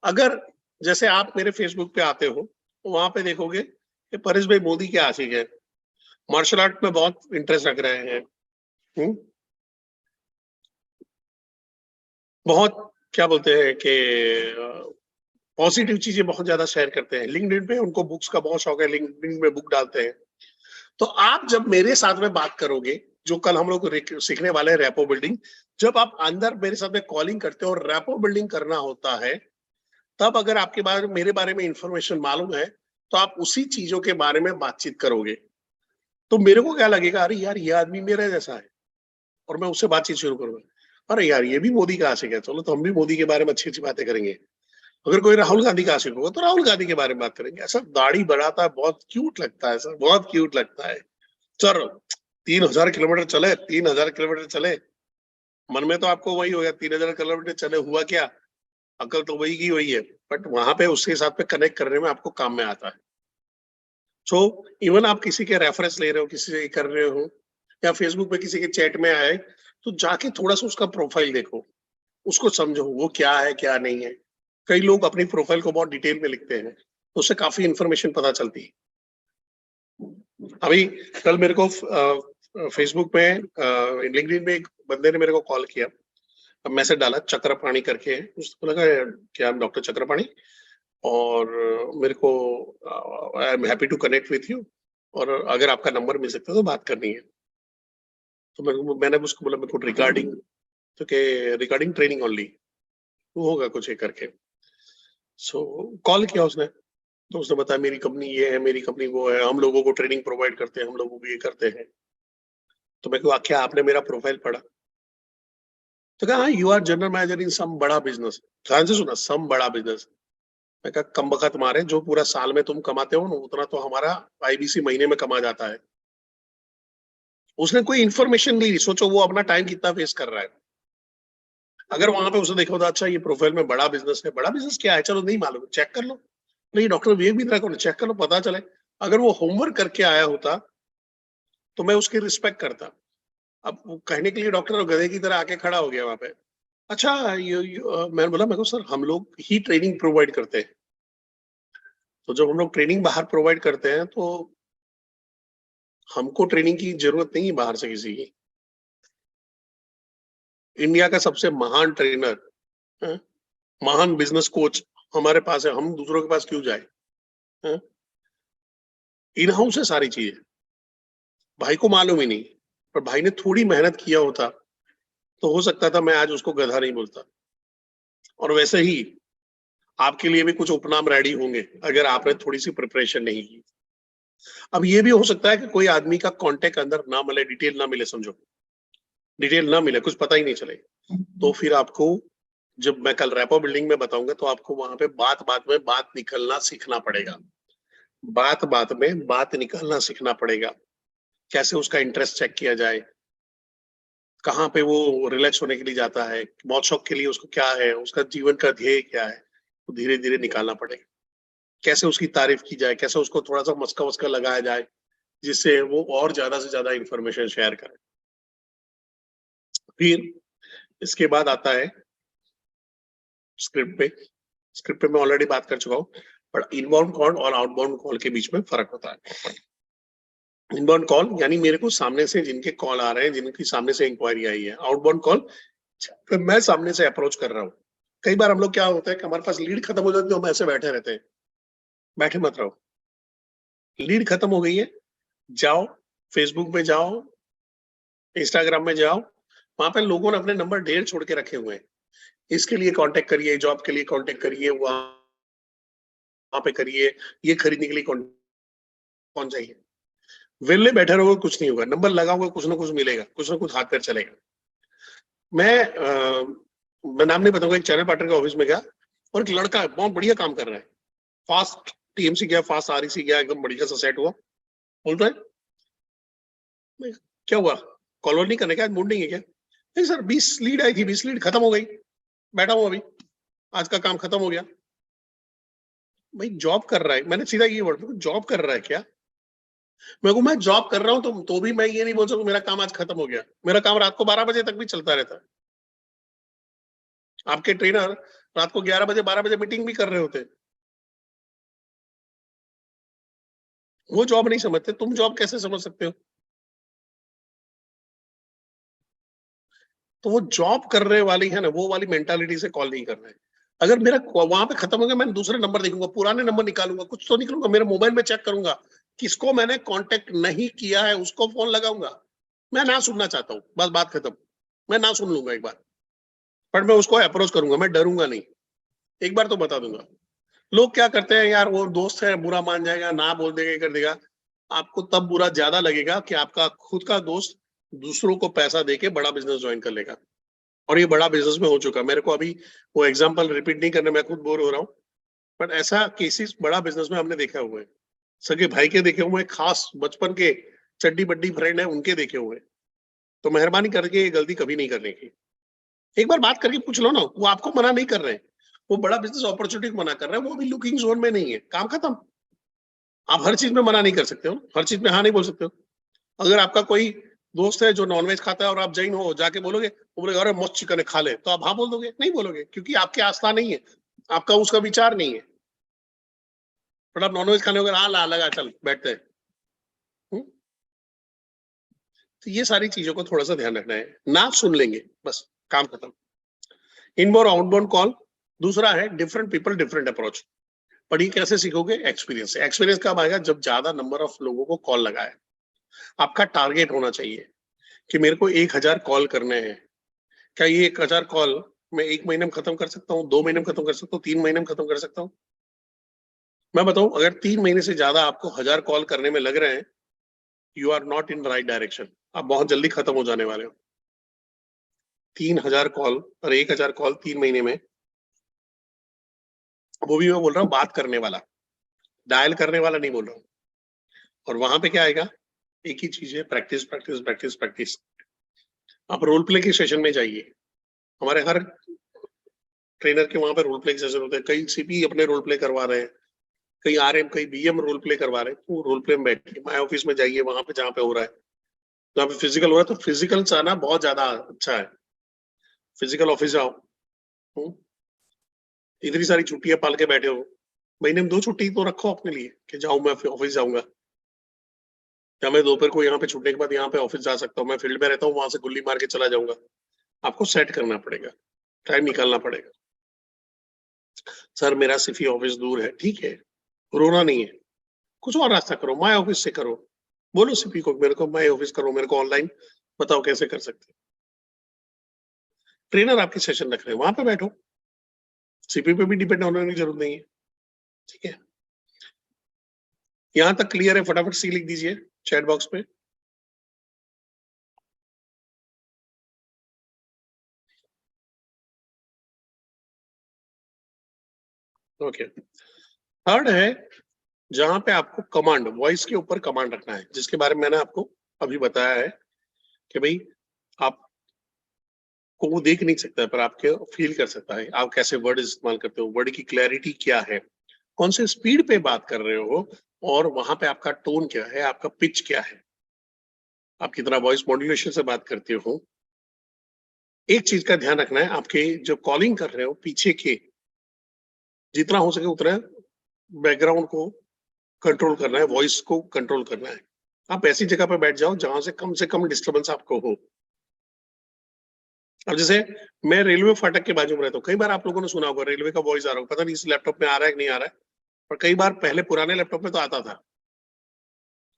अगर जैसे आप मेरे फेसबुक पे आते हो तो वहां पे देखोगे कि परेश भाई मोदी के आशिक है, मार्शल आर्ट में बहुत इंटरेस्ट रख रहे हैं, बहुत क्या बोलते हैं कि पॉजिटिव चीजें बहुत ज्यादा शेयर करते हैं। लिंक्डइन पे उनको बुक्स का बहुत शौक है, लिंक्डइन में बुक डालते हैं। तो आप जब मेरे साथ में बात करोगे, जो कल हम लोग सीखने वाले हैं रैपो बिल्डिंग, जब आप अंदर मेरे साथ में कॉलिंग करते हो और रैपो बिल्डिंग करना होता है, तब अगर आपके बारे में, मेरे बारे में इंफॉर्मेशन मालूम है, तो आप उसी चीजों के बारे में बातचीत करोगे। तो मेरे को क्या लगेगा, अरे यार ये आदमी मेरे जैसा है, और मैं उससे बातचीत शुरू करूंगा। अरे यार ये भी मोदी का आशिक है, चलो तो हम भी मोदी के बारे में अच्छी अच्छी बातें करेंगे। अगर कोई राहुल गांधी का आशिक होगा तो राहुल गांधी के बारे में बात करेंगे। ऐसा दाढ़ी बढ़ाता है, बहुत क्यूट लगता है सर, बहुत क्यूट लगता है। चलो 3,000 किलोमीटर चले, 3,000 किलोमीटर चले, मन में तो आपको वही हो गया, 3,000 किलोमीटर चले हुआ क्या, अकल तो वही की वही है, बट वहां पे उसके साथ पे कनेक्ट करने में आपको काम में आता है। सो इवन आप किसी के रेफरेंस ले रहे हो, किसी से कर रहे हो, या फेसबुक पे किसी के चैट में आए, तो जाके थोड़ा सा उसका प्रोफाइल देखो, उसको समझो वो क्या है क्या नहीं है। कई लोग अपनी प्रोफाइल को बहुत डिटेल में लिखते हैं, तो उससे काफी इंफॉर्मेशन पता चलती है। अभी कल मेरे को फेसबुक पे, लिंक्डइन में एक बंदे ने मेरे को कॉल किया, अब मैसेज डाला, चक्रपाणी करके है, उसको लगा क्या डॉक्टर चक्रपाणी, और मेरे को I am happy to connect with you, और अगर आपका नंबर मिल सकता है तो बात करनी है। तो मैंने उसको बोला मेरे को रिगार्डिंग, तो के रिगार्डिंग ट्रेनिंग ओनली, वो होगा कुछ एक करके। सो कॉल किया उसने, तो उसने बताया मेरी कंपनी ये है, मेरी कंपनी वो है, हम लोगों को ट्रेनिंग प्रोवाइड करते हैं, हम लोगों को ये करते हैं। तो मैं कहा क्या आपने मेरा प्रोफाइल पढ़ा? तो कहा हाँ, यू आर जनरल मैनेजर इन सम बड़ा बिजनेस। ध्यान से सुना, सम बड़ा बिजनेस। मैं कहा कम बखत मारे, जो पूरा साल में तुम कमाते हो ना उतना तो हमारा आईबीसी महीने में कमा जाता है। उसने कोई इन्फॉर्मेशन नहीं दी, सोचो वो अपना टाइम कितना वेस्ट कर रहा है। अगर वहां पे उसने देखा होता अच्छा ये प्रोफाइल में बड़ा बिजनेस है, बड़ा बिजनेस क्या है चलो नहीं मालूम, चेक कर लो, नहीं डॉक्टर विवेक बिंद्रा को चेक कर लो पता चले। अगर वो होमवर्क करके आया होता तो मैं उसकी रिस्पेक्ट करता। अब वो कहने के लिए डॉक्टर गधे की तरह आके खड़ा हो गया वहां पे। अच्छा मैंने बोला, मेरे को सर हम लोग ही ट्रेनिंग प्रोवाइड करते हैं, तो जब हम लोग ट्रेनिंग बाहर प्रोवाइड करते हैं तो हमको ट्रेनिंग की जरूरत नहीं है बाहर से किसी की। इंडिया का सबसे महान ट्रेनर, महान बिजनेस कोच हमारे पास है, हम दूसरों के पास क्यों जाए? इन हाउस है सारी चीजें, भाई को मालूम ही नहीं, पर भाई ने थोड़ी मेहनत किया होता तो हो सकता था मैं आज उसको गधा नहीं बोलता। और वैसे ही आपके लिए भी कुछ उपनाम रेडी होंगे अगर आपने थोड़ी सी प्रिपरेशन नहीं की। अब ये भी हो सकता है कि कोई आदमी का कांटेक्ट अंदर ना मिले, डिटेल ना मिले, समझो डिटेल ना मिले, कुछ पता ही नहीं चले, तो फिर आपको, जब मैं कल रैपो बिल्डिंग में बताऊंगा तो आपको वहां पे बात बात में बात निकलना सीखना पड़ेगा, बात बात में बात निकालना सीखना पड़ेगा, कैसे उसका इंटरेस्ट चेक किया जाए, कहाँ पे वो रिलैक्स होने के लिए जाता है, मौत शौक के लिए उसको क्या है, उसका जीवन का ध्येय क्या है, तो धीरे धीरे निकालना पड़ेगा। कैसे उसकी तारीफ की जाए, कैसे उसको थोड़ा सा मस्का वस्का लगाया जाए, जिससे वो और ज्यादा से ज्यादा इंफॉर्मेशन शेयर करे। फिर इसके बाद आता है स्क्रिप्ट पे। स्क्रिप्ट पे मैं ऑलरेडी बात कर चुका हूँ, पर इनबाउंड कॉल और आउटबाउंड कॉल के बीच में फर्क होता है। इनबाउंड कॉल यानी मेरे को सामने से जिनके कॉल आ रहे हैं, जिनकी सामने से इंक्वायरी आई है। आउटबाउंड कॉल मैं सामने से अप्रोच कर रहा हूँ। कई बार हम लोग क्या होता है कि हमारे पास लीड खत्म हो जाती है, हम ऐसे बैठे रहते हैं। बैठे मत रहो, लीड खत्म हो गई है, जाओ फेसबुक में जाओ, इंस्टाग्राम में जाओ, वहां पे लोगों ने अपने नंबर ढेर छोड़ के रखे हुए हैं, इसके लिए कांटेक्ट करिए, जॉब के लिए कांटेक्ट करिए, वहां पे करिए, ये खरीदने के लिए कौन चाहिए। वेले बैठे रहोगे कुछ नहीं होगा, नंबर लगाओगे कुछ ना कुछ मिलेगा, कुछ ना कुछ हाथ पैर चलेगा। मैं नाम नहीं बताऊंगा, एक चैनल पार्टनर के ऑफिस में गया और एक लड़का है बहुत बढ़िया काम कर रहा है, फास्ट टीएमसी गया, फास्ट आरईसी गया, एकदम बढ़िया सा सेट हुआ। बोलता है क्या हुआ, कॉल नहीं करने का आज मूड नहीं है क्या? नहीं सर 20 लीड आई थी, 20 लीड खत्म हो गई, बैठा हूँ अभी, आज का काम खत्म हो गया। भाई जॉब कर रहा है, मैंने सीधा ये बोला जॉब कर रहा है क्या? मैं को मैं जॉब कर रहा हूँ तो भी मैं ये नहीं बोल सकता मेरा काम आज खत्म हो गया, मेरा काम रात को 12 बजे तक भी चलता रहता है। आपके ट्रेनर रात को 11 बजे 12 बजे मीटिंग भी कर रहे होते, वो जॉब नहीं समझते, तुम जॉब कैसे समझ सकते हो? तो वो जॉब कर रहे वाली है ना, वो वाली मेंटालिटी से कॉल नहीं कर रहे। अगर मेरा वहां पे खत्म हो गया, मैं दूसरे नंबर देखूंगा, पुराने नंबर निकालूंगा, कुछ तो निकलूंगा, मेरे मोबाइल में चेक करूंगा किसको मैंने कांटेक्ट नहीं किया है, उसको फोन लगाऊंगा। मैं ना सुनना चाहता हूँ, बस बात खत्म, मैं ना सुन लूंगा एक बार, पर मैं उसको अप्रोच करूंगा, मैं डरूंगा नहीं, एक बार तो बता दूंगा। लोग क्या करते हैं यार, वो दोस्त है बुरा मान जाएगा, ना बोल देगा, कर देगा, आपको तब बुरा ज्यादा लगेगा कि आपका खुद का दोस्त दूसरों को पैसा देके बड़ा बिजनेस ज्वाइन कर लेगा, और ये बड़ा बिजनेस में हो चुका। मेरे को अभी वो एग्जांपल रिपीट नहीं करने, मैं खुद बोर हो रहा हूँ, बट ऐसा केसेस बड़ा बिजनेस में हमने देखा हुआ है। सगे भाई के देखे हुए, खास बचपन के चड्डी बड्डी फ्रेंड है उनके देखे हुए। तो मेहरबानी करके ये गलती कभी नहीं करने की। एक बार बात करके पूछ लो ना, वो आपको मना नहीं कर रहे हैं, वो बड़ा बिजनेस अपॉर्चुनिटी को मना कर रहे हैं, वो अभी लुकिंग जोन में नहीं है, काम खत्म। आप हर चीज में मना नहीं कर सकते हो, हर चीज में हाँ नहीं बोल सकते हो। अगर आपका कोई दोस्त है जो नॉनवेज खाता है और आप जैन हो, जाके बोलोगे, वो बोलेगा अरे मस्त चिकन है खा ले, तो आप हाँ बोल दोगे? नहीं बोलोगे, क्योंकि आपके आस्था नहीं है, आपका उसका विचार नहीं है। बट आप नॉनवेज खाने होगा, हाँ ला लगा चल बैठते हैं। तो ये सारी चीजों को थोड़ा सा ध्यान रखना है, ना सुन लेंगे बस काम खत्म। Inbound outbound call. दूसरा है डिफरेंट पीपल डिफरेंट अप्रोच। पर ये कैसे सीखोगे? एक्सपीरियंस से। एक्सपीरियंस कब आएगा? जब ज्यादा नंबर ऑफ लोगों को कॉल लगाए। आपका टारगेट होना चाहिए कि मेरे को 1000 कॉल करने हैं। क्या ये 1000 कॉल मैं 1 महीने में खत्म कर सकता हूँ, 2 महीने में खत्म कर सकता हूँ, 3 महीने में खत्म कर सकता हूँ? मैं बताऊं, अगर 3 महीने से ज्यादा आपको 1000 कॉल करने में लग रहे हैं, you are not in right direction. आप बहुत जल्दी खत्म हो जाने वाले हो। 3000 कॉल और 1000 कॉल 3 महीने में, वो भी मैं बोल रहा हूँ बात करने वाला, डायल करने वाला नहीं बोल रहा हूँ। और वहां पे क्या आएगा? एक ही चीज है, प्रैक्टिस प्रैक्टिस प्रैक्टिस प्रैक्टिस। आप रोल प्ले के सेशन में जाइए। हमारे हर ट्रेनर के वहां पे रोल प्ले के सेशन होते हैं। कई सीपी अपने रोल प्ले करवा रहे हैं, कई आरएम, कई बीएम रोल प्ले करवा रहे हैं। तो रोल प्ले में बैठिए, माय ऑफिस में जाइए, वहां पे जहाँ पे हो रहा है, जहाँ पे फिजिकल हो रहा है, तो फिजिकल से आना बहुत ज्यादा अच्छा है। फिजिकल ऑफिस जाओ। हम्म, इतनी सारी छुट्टियां पाल के बैठे हो, महीने में 2 छुट्टी तो रखो अपने लिए कि जाऊं मैं ऑफिस जाऊंगा, या मैं दोपहर को यहाँ पे छुट्टी के बाद यहाँ पे ऑफिस जा सकता हूँ, मैं फील्ड में रहता हूँ, वहां से गुल्ली मार के चला जाऊंगा। आपको सेट करना पड़ेगा, टाइम निकालना पड़ेगा। सर मेरा सिर्फ ऑफिस दूर है, ठीक है, रोना नहीं है, कुछ और रास्ता करो, माय ऑफिस से करो। बोलो सीपी को मेरे को माय ऑफिस करो, मेरे को ऑनलाइन बताओ कैसे कर सकते। ट्रेनर आपके सेशन रख रहे हैं, वहां पे बैठो, सीपी पे भी डिपेंड होने की जरूरत नहीं है। ठीक है, यहां तक क्लियर है? फटाफट सी लिख दीजिए चैट बॉक्स पे। ओके। थर्ड है जहां पे आपको कमांड, वॉइस के ऊपर कमांड रखना है, जिसके बारे में मैंने आपको अभी बताया है कि भाई आप को वो देख नहीं सकता है, पर आपके फील कर सकता है। आप कैसे वर्ड इस्तेमाल करते हो, वर्ड की क्लैरिटी क्या है, कौन से स्पीड पे बात कर रहे हो, और वहां पे आपका टोन क्या है, आपका पिच क्या है, आप कितना वॉइस मॉड्यूलेशन से बात करते हो। एक चीज का ध्यान रखना है, आपके जो कॉलिंग कर रहे हो पीछे के, जितना हो सके उतना बैकग्राउंड को कंट्रोल करना है, वॉइस को कंट्रोल करना है। आप ऐसी जगह पर बैठ जाओ जहां से कम डिस्टर्बेंस आपको हो। अब जैसे मैं रेलवे फाटक के बाजू में रहता हूँ, कई बार आप लोगों ने सुना होगा रेलवे का वॉइस आ रहा होगा, पता नहीं इस लैपटॉप में आ रहा है कि नहीं आ रहा है, पर कई बार पहले पुराने लैपटॉप में तो आता था।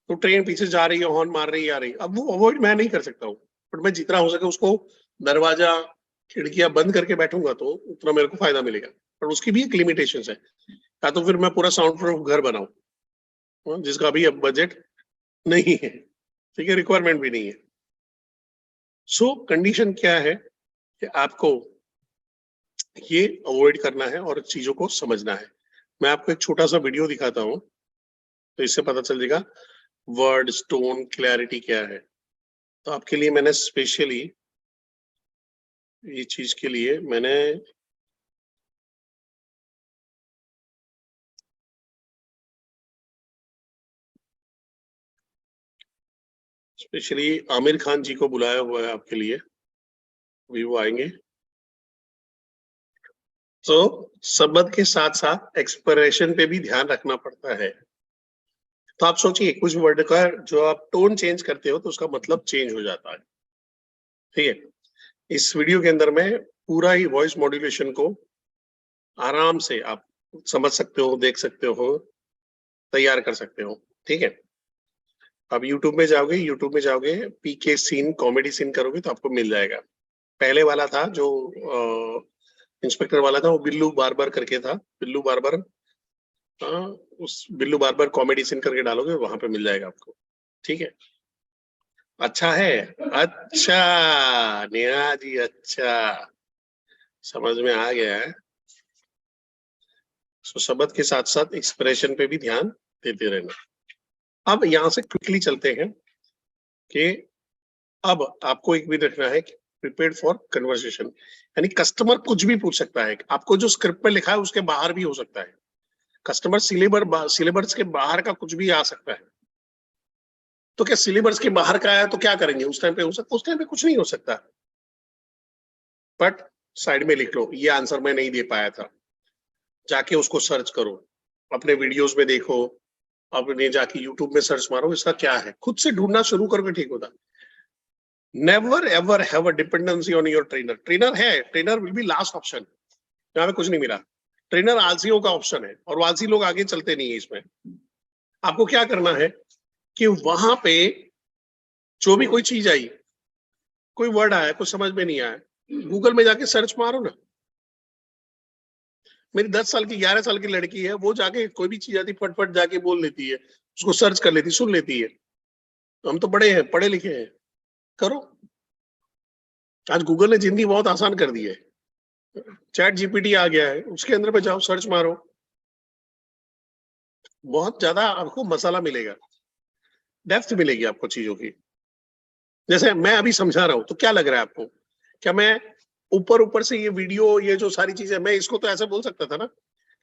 तो ट्रेन पीछे जा रही है, हॉर्न मार रही है, आ रही, अब वो अवॉइड मैं नहीं कर सकता हूँ, बट मैं जितना हो सके उसको दरवाजा खिड़कियां बंद करके बैठूंगा तो उतना मेरे को फायदा मिलेगा। पर उसकी भी एक लिमिटेशन है, या तो फिर मैं पूरा साउंड प्रूफ घर बनाऊं, जिसका अभी अब बजट नहीं है, ठीक है, रिक्वायरमेंट भी नहीं है। सो कंडीशन क्या है कि आपको ये अवॉइड करना है और चीजों को समझना है। मैं आपको एक छोटा सा वीडियो दिखाता हूँ, तो इससे पता चल जाएगा वर्ड टोन क्लैरिटी क्या है। तो आपके लिए मैंने स्पेशली ये चीज के लिए मैंने स्पेशली आमिर खान जी को बुलाया हुआ है आपके लिए, अभी वो आएंगे। तो शब्द के साथ साथ एक्सप्रेशन पे भी ध्यान रखना पड़ता है। तो आप सोचिए, कुछ वर्ड का जो आप टोन चेंज करते हो तो उसका मतलब चेंज हो जाता है। ठीक है, इस वीडियो के अंदर मैं पूरा ही वॉइस मॉड्यूलेशन को आराम से आप समझ सकते हो, देख सकते हो, तैयार कर सकते हो। ठीक है, अब यूट्यूब में जाओगे, यूट्यूब में जाओगे, पीके सीन कॉमेडी सीन करोगे तो आपको मिल जाएगा। पहले वाला था जो इंस्पेक्टर वाला था, वो बिल्लू बार्बर करके था, बिल्लू बार्बर हाँ, उस बिल्लू बार बार कॉमेडी सीन करके डालोगे वहां पे मिल जाएगा आपको। ठीक है, अच्छा है। अच्छा नेहा जी, अच्छा, समझ में आ गया है। तो शब्द के साथ साथ एक्सप्रेशन पे भी ध्यान देते रहना। अब यहां से क्विकली चलते हैं कि अब आपको एक भी रखना है कि प्रिपेयर्ड फॉर कन्वर्सेशन, यानी कस्टमर कुछ भी पूछ सकता है आपको, जो स्क्रिप्ट में लिखा है उसके बाहर भी हो सकता है। कस्टमर सिलेबस के बाहर का कुछ भी आ सकता है। तो क्या सिलेबस के बाहर का आया तो क्या करेंगे उस टाइम पे? हो सकता उस टाइम पे कुछ नहीं हो सकता, बट साइड में लिख लो ये आंसर मैं नहीं दे पाया था, जाके उसको सर्च करो, अपने वीडियोस में देखो, अपने जाके यूट्यूब में सर्च मारो इसका क्या है, खुद से ढूंढना शुरू करके ठीक होता। Never ever have a dependency on your trainer. Trainer है, trainer will be last option, यहाँ पे कुछ नहीं मिला। ट्रेनर आलसियों का ऑप्शन है और आलसी लोग आगे चलते नहीं है इसमें। आपको क्या करना है कि वहां पे जो भी कोई चीज आई, कोई वर्ड आया कुछ समझ में नहीं आया, गूगल में जाके सर्च मारो ना। मेरी 10 साल की 11 साल की लड़की है, वो जाके कोई भी चीज आती फटफट जाके बोल लेती है, उसको सर्च कर लेती, सुन लेती है। हम तो बड़े हैं, पढ़े लिखे हैं, करो। आज गूगल ने जिंदगी बहुत आसान कर दी है। चैट जीपीटी आ गया है, उसके अंदर पे जाओ, सर्च मारो, बहुत ज्यादा आपको मसाला मिलेगा, डेप्थ मिलेगी आपको चीजों की। जैसे मैं अभी समझा रहा हूं तो क्या लग रहा है आपको? क्या मैं ऊपर ऊपर से ये वीडियो, ये जो सारी चीजें, मैं इसको तो ऐसे बोल सकता था ना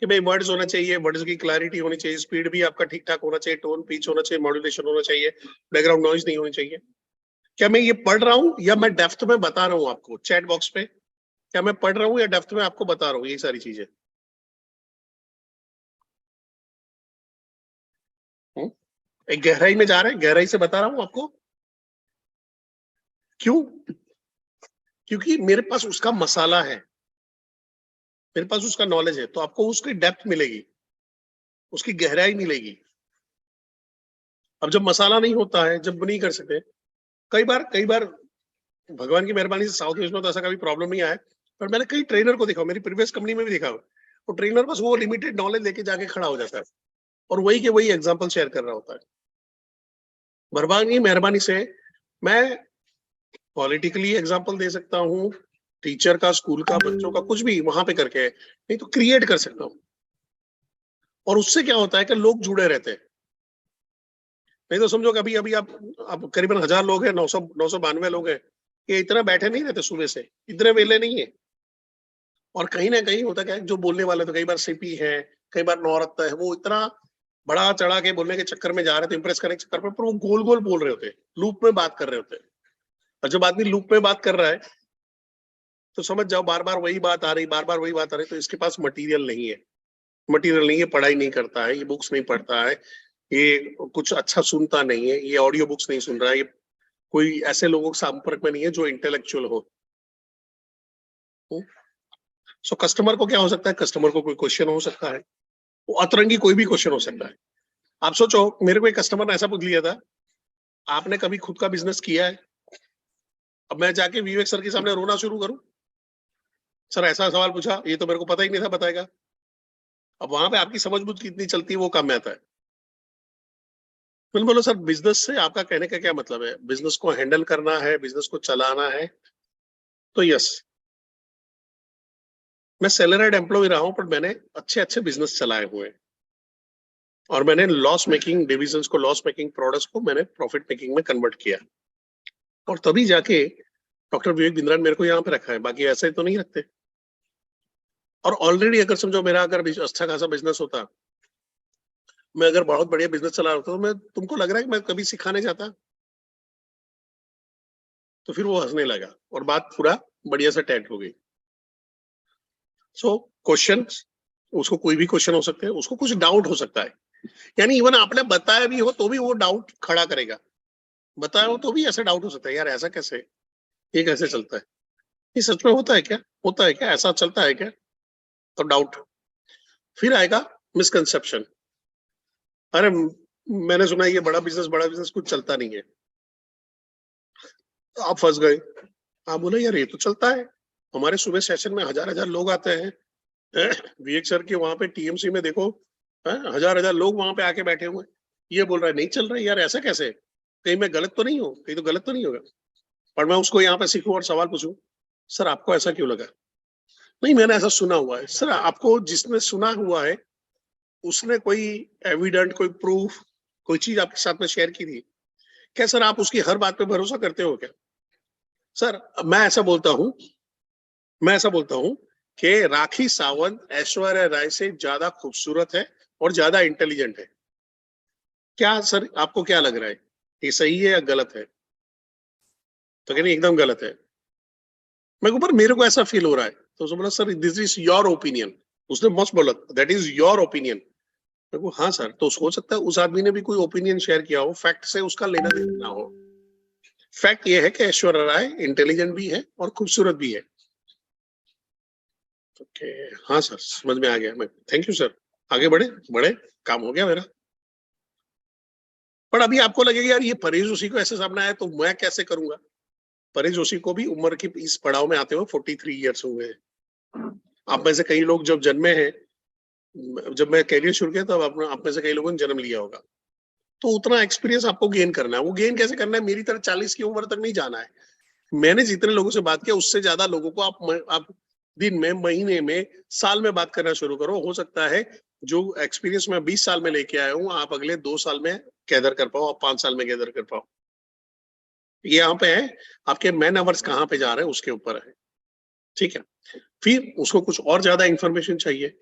कि भाई वर्ड्स होना चाहिए, वर्ड्स की क्लैरिटी होनी चाहिए, स्पीड भी आपका ठीक ठाक होना चाहिए, टोन पिच होना चाहिए, मॉड्यूलेशन होना चाहिए, बैकग्राउंड नॉइज नहीं होनी चाहिए। क्या मैं ये पढ़ रहा हूँ या मैं डेप्थ में बता रहा हूँ आपको चैट बॉक्स पे? क्या मैं पढ़ रहा हूँ या डेप्थ में आपको बता रहा हूँ ये सारी चीजें? हम्म? एक गहराई में जा रहे हैं, गहराई से बता रहा हूँ आपको। क्यों? क्योंकि मेरे पास उसका मसाला है, मेरे पास उसका नॉलेज है, तो आपको उसकी डेप्थ मिलेगी, उसकी गहराई मिलेगी। अब जब मसाला नहीं होता है, जब नहीं कर सकते, कई बार भगवान की मेहरबानी से साउथ ईस्ट में तो ऐसा कभी प्रॉब्लम नहीं आया, पर मैंने कई ट्रेनर को देखा, मेरी प्रीवियस कंपनी में भी देखा, वो ट्रेनर बस वो लिमिटेड नॉलेज लेके जाके खड़ा हो जाता है और वही के वही एग्जाम्पल शेयर कर रहा होता है। भगवान की मेहरबानी से मैं पॉलिटिकली एग्जाम्पल दे सकता हूँ, टीचर का, स्कूल का, बच्चों का, कुछ भी वहां पे करके, नहीं तो क्रिएट कर सकता हूँ। और उससे क्या होता है कि लोग जुड़े रहते हैं। नहीं तो समझो कि अभी अभी आप करीबन 1000 लोग हैं, 992 लोग हैं, ये इतना बैठे नहीं रहते सुबह से, इतने वेले नहीं है। और कहीं ना कहीं होता क्या है, जो बोलने वाले तो कई बार सीपी है, कई बार नौरत्न है, वो इतना बड़ा चढ़ा के बोलने के चक्कर में जा रहे थे, इंप्रेस करने के चक्कर में, पर वो गोल गोल बोल रहे होते, लूप में बात कर रहे होते। और जब आदमी लूप में बात कर रहा है तो समझ जाओ बार बार वही बात आ रही, बार बार वही बात आ रही, तो इसके पास मटीरियल नहीं है। मटीरियल नहीं है, पढ़ाई नहीं करता है, ये बुक्स नहीं पढ़ता है, ये कुछ अच्छा सुनता नहीं है, ये ऑडियो बुक्स नहीं सुन रहा है, ये कोई ऐसे लोगों के संपर्क में नहीं है जो इंटेलेक्चुअल हो। सो कस्टमर को क्या हो सकता है? कस्टमर को कोई क्वेश्चन हो सकता है, वो अतरंगी कोई भी क्वेश्चन हो सकता है। आप सोचो, मेरे को एक कस्टमर ने ऐसा पूछ लिया था, आपने कभी खुद का बिजनेस किया है? अब मैं जाके विवेक सर के सामने रोना शुरू करूं, सर ऐसा सवाल पूछा, ये तो मेरे को पता ही नहीं था, बताएगा। अब वहां पे आपकी समझ बुझ कितनी चलती है वो काम में आता है। मैंने बोला सर बिजनेस से आपका कहने का क्या मतलब है? बिजनेस को हैंडल करना है, बिजनेस को चलाना है, तो यस, मैं सैलरीड एम्प्लॉय रहा हूं, पर मैंने अच्छे अच्छे बिजनेस चलाए हुए हैं। और मैंने लॉस मेकिंग डिविजन्स को, लॉस मेकिंग प्रोडक्ट्स को मैंने प्रॉफिट मेकिंग में कन्वर्ट किया, और तभी जाके डॉक्टर विवेक बिंद्रा ने मेरे को यहाँ पे रखा है, बाकी ऐसे तो नहीं रखते। और ऑलरेडी अगर समझो मेरा अगर अच्छा खासा बिजनेस होता, मैं अगर बहुत बढ़िया बिजनेस चला रहा होता, तो मैं, तुमको लग रहा है कि मैं कभी सिखाने जाता? तो फिर वो हंसने लगा और बात पूरा बढ़िया से टैट हो गई। सो क्वेश्चन, उसको कोई भी क्वेश्चन हो सकते हैं, उसको कुछ डाउट हो सकता है, यानी इवन आपने बताया भी हो तो भी वो डाउट खड़ा करेगा। बताया हो तो भी ऐसा डाउट हो सकता है, यार ऐसा कैसे, ये कैसे चलता है, ये सच में होता है क्या, होता है क्या, ऐसा चलता है क्या? तो डाउट। फिर आएगा मिसकंसेप्शन, अरे मैंने सुना है ये बड़ा बिजनेस कुछ चलता नहीं है, तो आप फंस गए। आप बोले यार ये तो चलता है, हमारे सुबह सेशन में हजार हजार लोग आते हैं, विवेक सर के वहां पे टीएमसी में देखो, हजार लोग वहां पे आके बैठे हुए, ये बोल रहा है नहीं चल रहा है यार, ऐसा कैसे, कहीं मैं गलत तो नहीं हूँ, कहीं तो गलत तो नहीं होगा। पर मैं उसको यहाँ पे सीखूं और सवाल पूछूं, सर आपको ऐसा क्यों लगा? नहीं मैंने ऐसा सुना हुआ है। सर आपको जिसने सुना हुआ है उसने कोई एविडेंट, कोई प्रूफ, कोई चीज आपके साथ में शेयर की थी क्या? सर आप उसकी हर बात पे भरोसा करते हो क्या? सर मैं ऐसा बोलता हूं कि राखी सावंत ऐश्वर्या राय से ज्यादा खूबसूरत है और ज्यादा इंटेलिजेंट है। क्या सर आपको क्या लग रहा है, ये सही है या गलत है? तो कहने एकदम गलत है। मेरे को ऐसा फील हो रहा है। तो उसने बोला sir this is your opinion. उसने मस्त बोला दैट इज योर ओपिनियन। मैं को हाँ सर, तो हो सकता है उस आदमी ने भी कोई ओपिनियन शेयर किया हो, फैक्ट से उसका लेना देना ना हो। फैक्ट ये है कि ऐश्वर्या राय इंटेलिजेंट भी है और खूबसूरत भी है। ओके हाँ सर समझ में आ गया। मैं थैंक यू सर, आगे बढ़े बढ़े, काम हो गया मेरा। पर अभी आपको लगेगा यार ये परेश जोशी को ऐसे सामने आया तो मैं कैसे करूंगा? परेश जोशी को भी उम्र की इस पड़ाव में आते हुए 43 ईयर्स हुए हैं। आप में से कई लोग जब जन्मे हैं, जब मैं कैरियर शुरू किया तब आप में से कई लोगों ने जन्म लिया होगा। तो उतना एक्सपीरियंस आपको गेन करना है। वो गेन कैसे करना है? मेरी तरह 40 की उम्र तक नहीं जाना है। मैंने जितने लोगों से बात किया उससे ज्यादा लोगों को आप दिन में, महीने में, साल में बात करना शुरू करो। हो सकता है जो एक्सपीरियंस मैं 20 साल में लेके आया हूँ आप अगले 2 साल में गैदर कर पाओ, आप 5 साल में गैदर कर पाओ। ये यहाँ पे है, आपके मैन आवर्स कहाँ पे जा रहे हैं उसके ऊपर है। ठीक है, फिर उसको कुछ और ज्यादा इंफॉर्मेशन चाहिए।